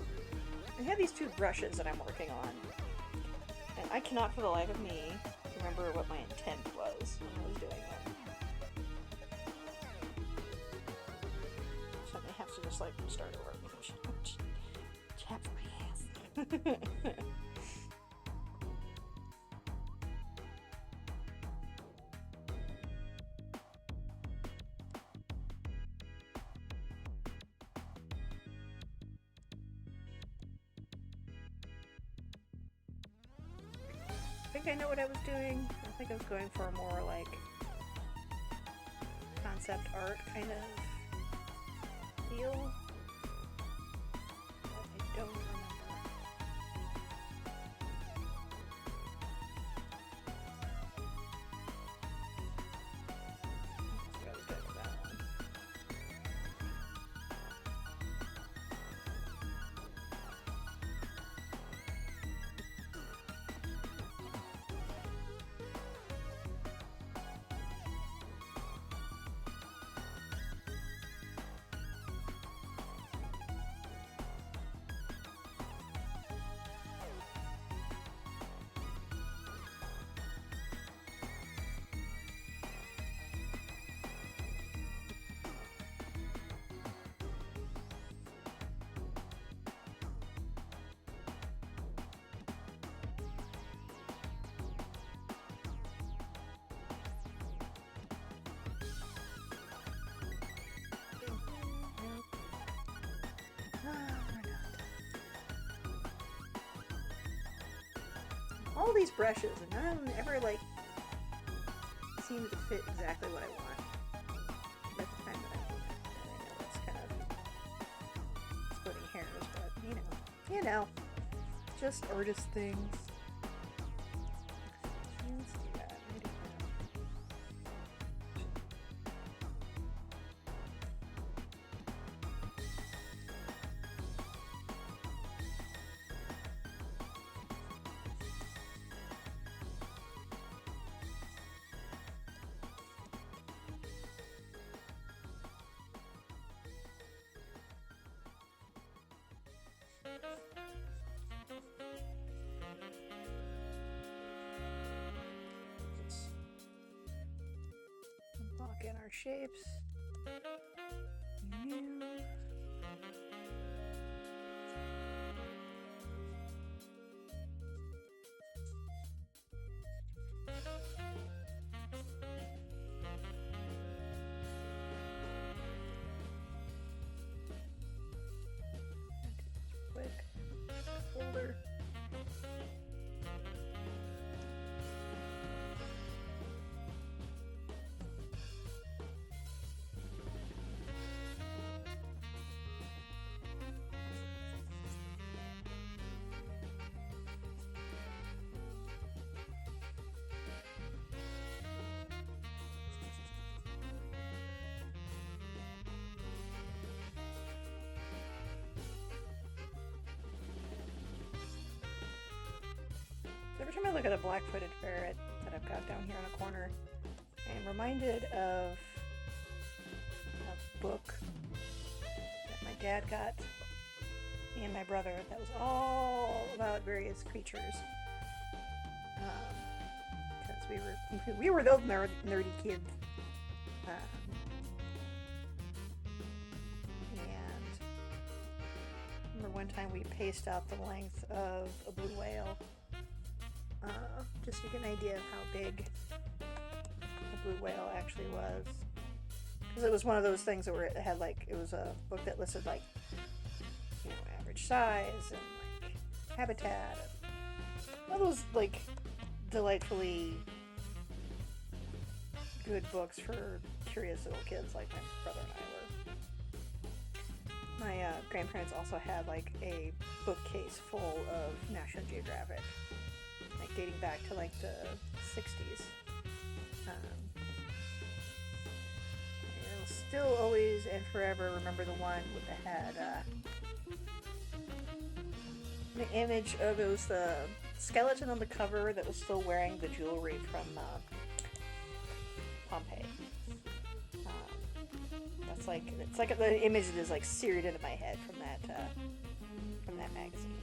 I have these two brushes that I'm working on. And I cannot for the life of me remember what my intent was when I was doing them. So I may have to just like start over. Chap my ass. I think I know what I was doing. I think I was going for a more like concept art kind of feel. But I don't remember. That's what I was doing with that one. All these brushes, and none of them ever like seem to fit exactly what I want. At the time that I know that's kind of splitting hairs, but you know, just artist things. Let's do that. Let me do that. Lock in our shapes. New. Quick folder. Every time I look at a black-footed ferret that I've got down here in the corner, I'm reminded of a book that my dad got me and my brother, that was all about various creatures. Because we were those nerdy kids. And I remember one time we paced out the length of a blue whale, just to get an idea of how big a blue whale actually was. Because it was one of those things where it had like, it was a book that listed like, average size and like habitat. One of those like delightfully good books for curious little kids like my brother and I were. My grandparents also had like a bookcase full of National Geographic, like dating back to like the 60s. I'll still always and forever remember the one with the had the image of, it was the skeleton on the cover that was still wearing the jewelry from Pompeii. That's like, it's like the image that is like seared into my head from that magazine.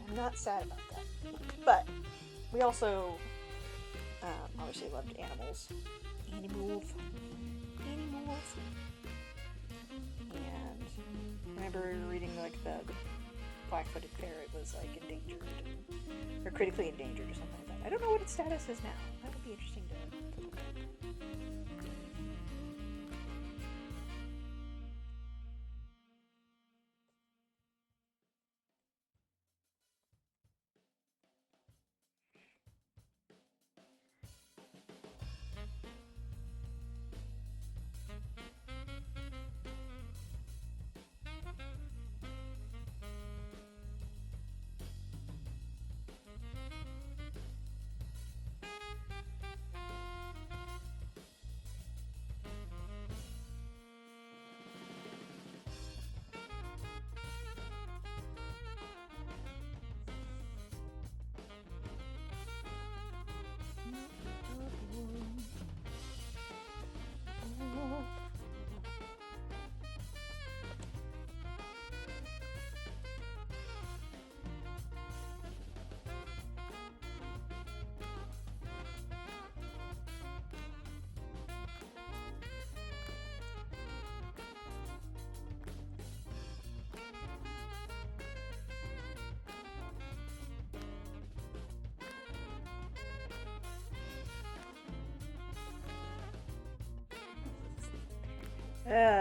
I'm not sad about that, but we also obviously loved animals. Animals. And I remember reading like the black-footed ferret was like endangered, or critically endangered or something like that. I don't know what its status is now. That would be interesting to look up.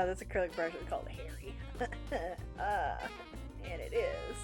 That's acrylic brush. It's called Harry. And it is.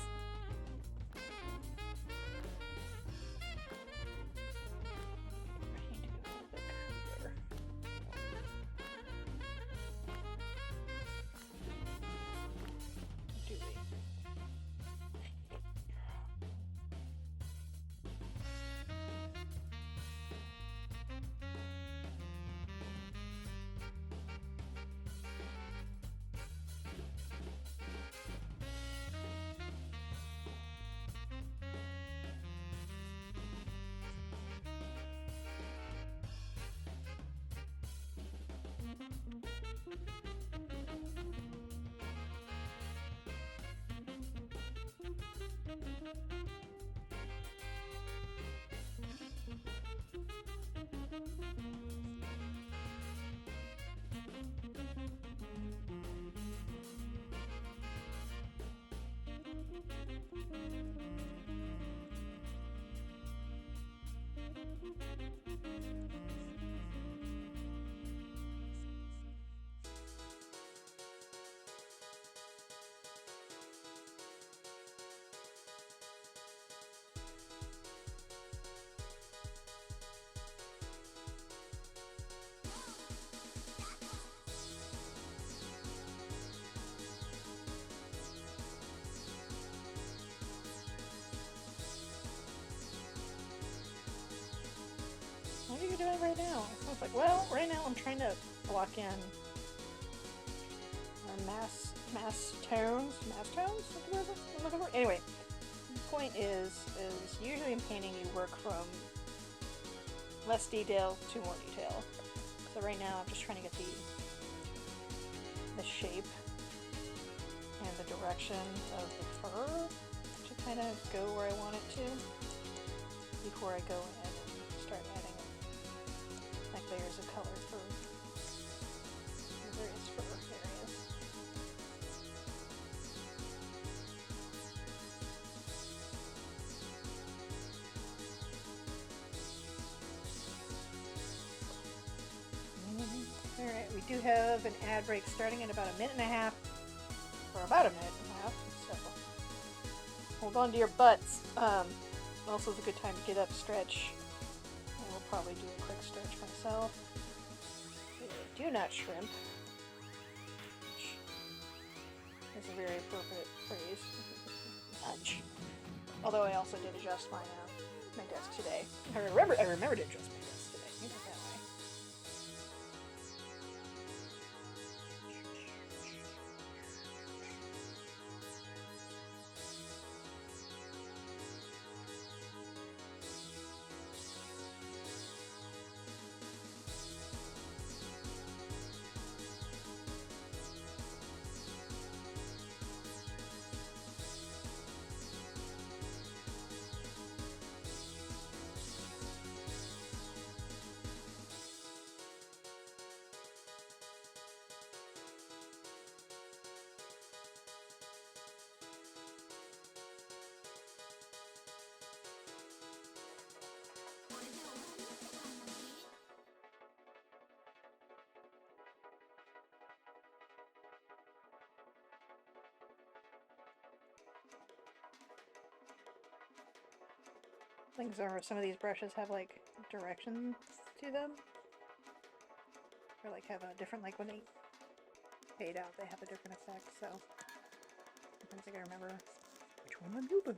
What are you doing right now? I was like, well, right now I'm trying to block in mass tones? What's the word I'm looking for? Anyway, the point is usually in painting you work from less detail to more detail. So right now I'm just trying to get the shape and the direction of the fur to kind of go where I want it to before I go in and start adding like layers of color for the various fur areas. Alright, we do have an ad break starting in about a minute and a half. Or about a minute and a half, so hold on to your butts. Also, it's a good time to get up, stretch. I will probably do a quick stretch myself. Do not shrimp, which is a very appropriate phrase. Nudge. Although I also did adjust my desk today. I remember to adjust my desk today. You know that way. Things are, some of these brushes have like directions to them, or like have a different, like when they fade out they have a different effect, so sometimes I gotta remember which one I'm using.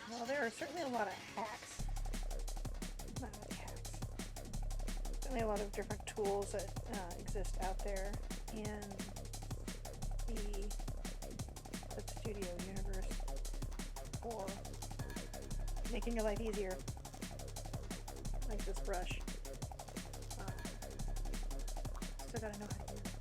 Well, there are certainly a lot of hacks. Not really hacks. Certainly a lot of different tools that exist out there in the Clip Studio universe for making your life easier. Like this brush. Still gotta know how to use it.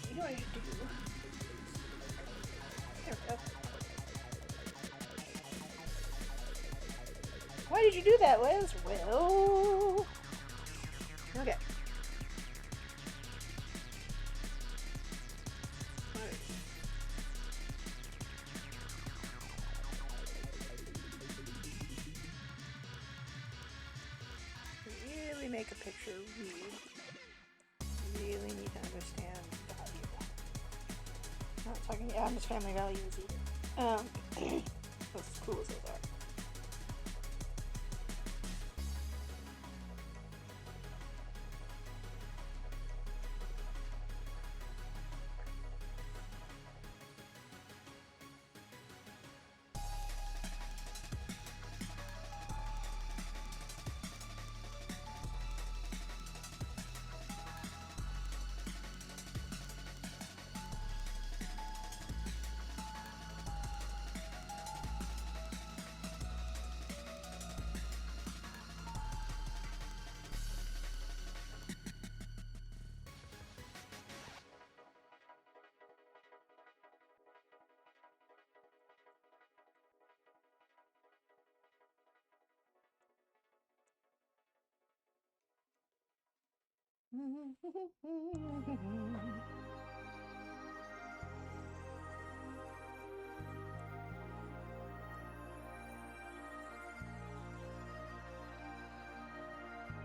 You know what I should do? There we go. you do that, Liz? Well... Okay. Really make a picture read. Really need to understand value. I'm not talking Adam's family values either. As cool as those are.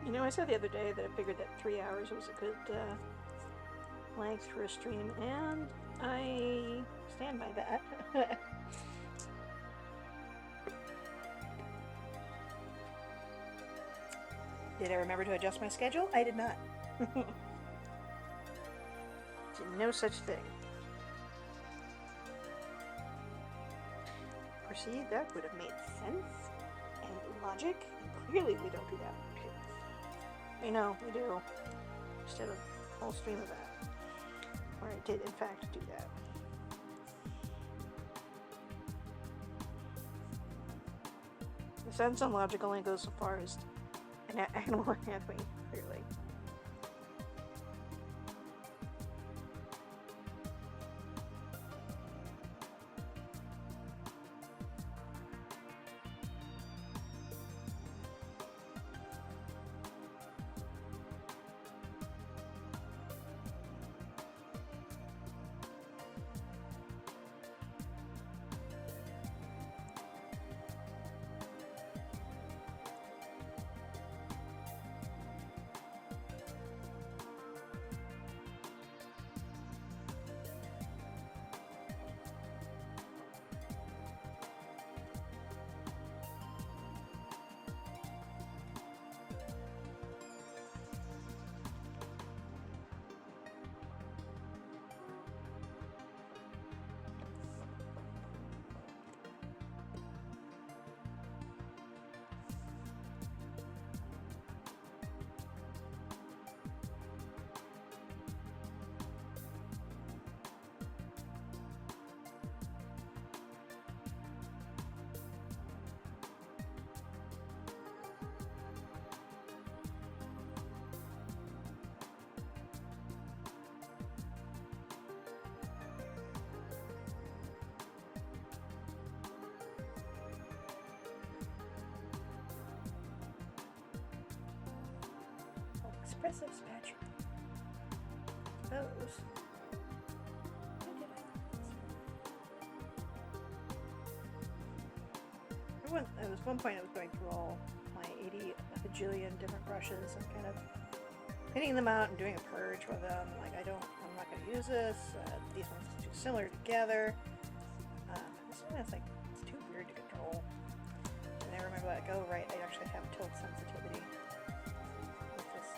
You know, I said the other day that I figured that 3 hours was a good length for a stream, and I stand by that. Did I remember to adjust my schedule? I did not. No such thing. Proceed, that would have made sense and logic, and clearly we don't do that. I know, we do. Just did a whole stream of that. Or I did, in fact, do that. The sense and logic only goes so far as an animal anatomy, clearly. Expressive spatula. Those. There was one point I was going through all my 80 bajillion different brushes and kind of pinning them out and doing a purge with them. Like, I'm not going to use this. These ones are too similar together. This one is like, it's too weird to control. And I remember, like, oh right, I actually have tilt sensitivity with this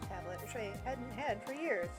tablet, which I hadn't had for years.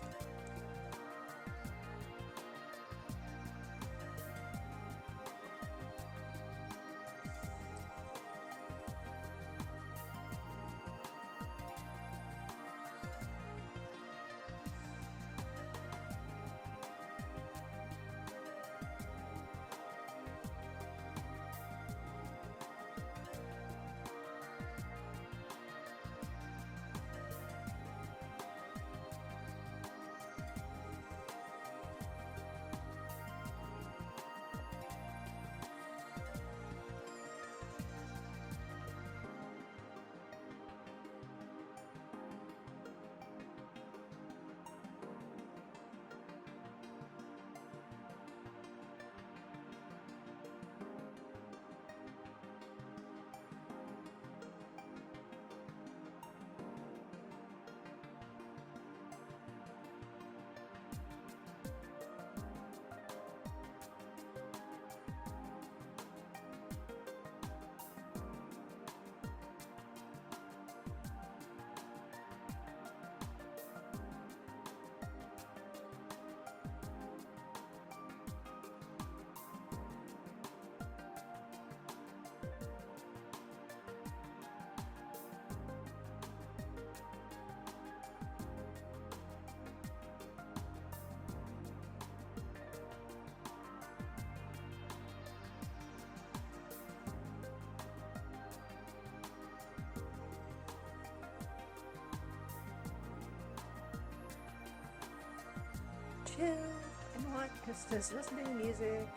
not just listening to music.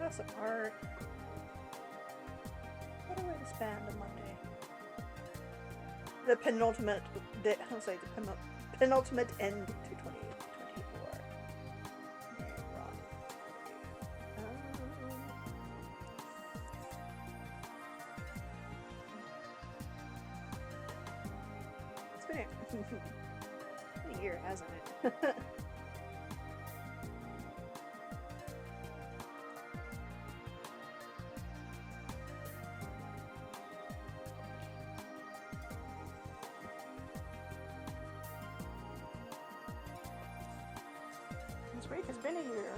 Have some art. What do I disband on Monday? The penultimate, I'll say the penultimate end to 2024. It's been a year, hasn't it? This break has been a year.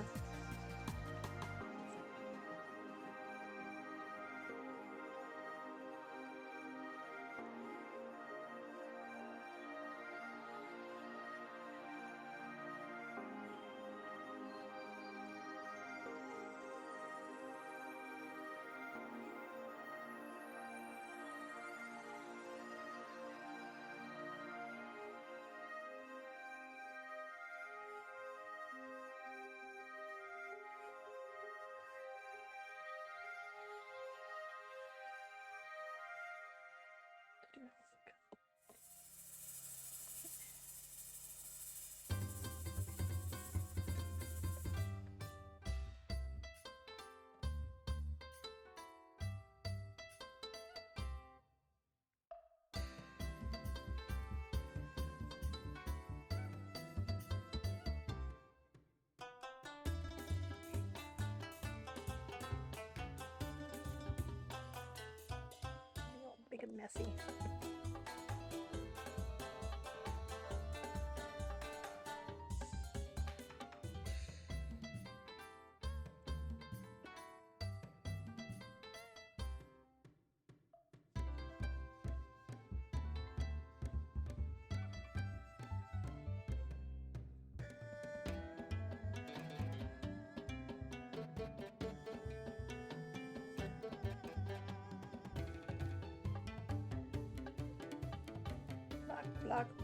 Big and messy.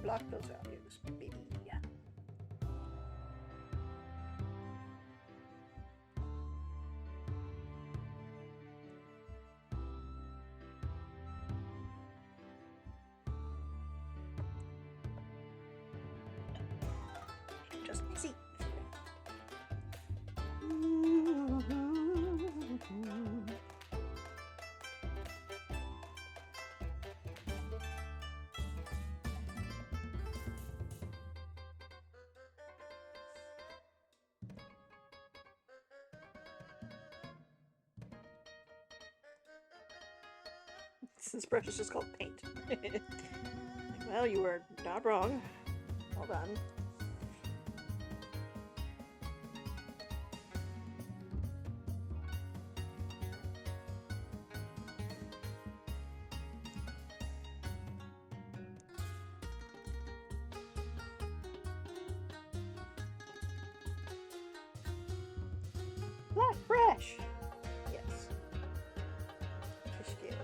Block those values, baby. Just see. This brush is just called paint. Well, you were not wrong. Well done. Black brush. Yes. Fish scales.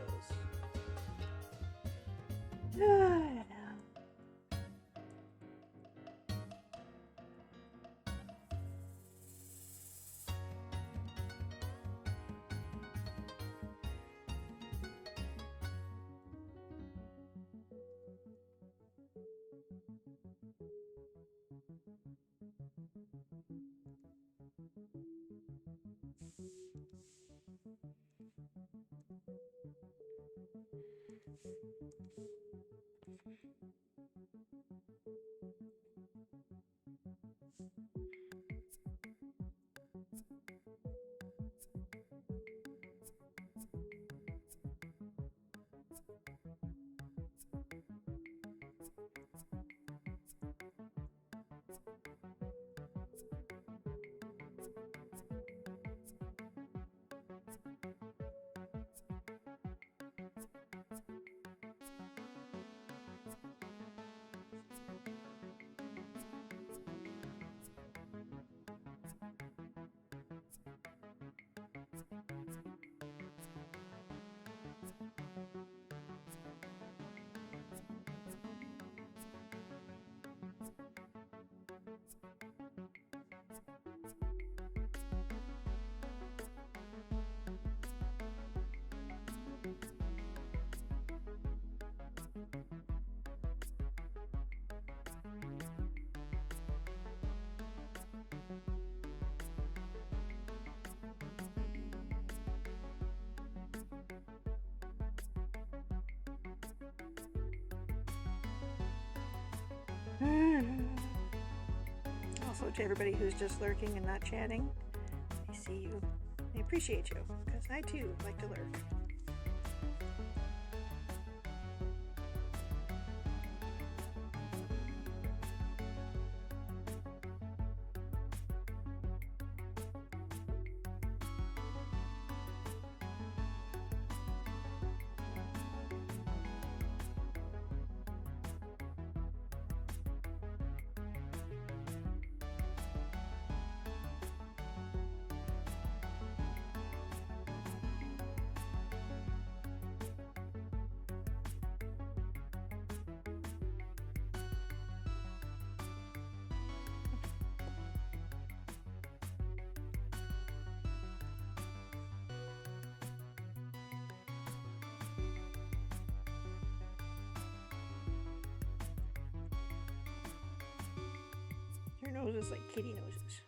Also, to everybody who's just lurking and not chatting, I see you. I appreciate you, because I too like to lurk. Your nose is like kitty noses.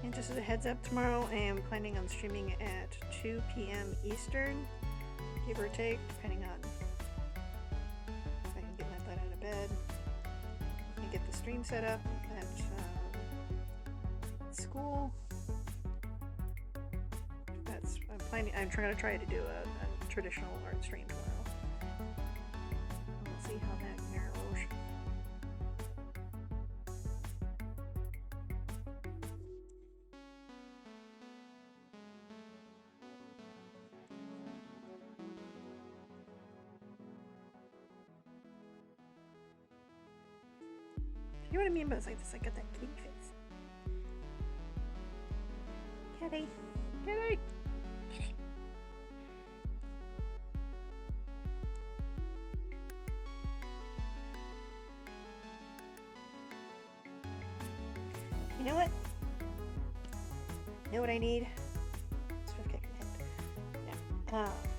And just as a heads up, tomorrow I am planning on streaming at 2 p.m. Eastern, give or take, depending on if I can get my butt out of bed and get the stream set up at school. I'm trying to try to do a traditional art stream tomorrow. We'll see how that goes. You know what I mean? But it's like this. I got that kitty face. Kitty, kitty. You know what? You know what I need? Sort of kick your head. Yeah.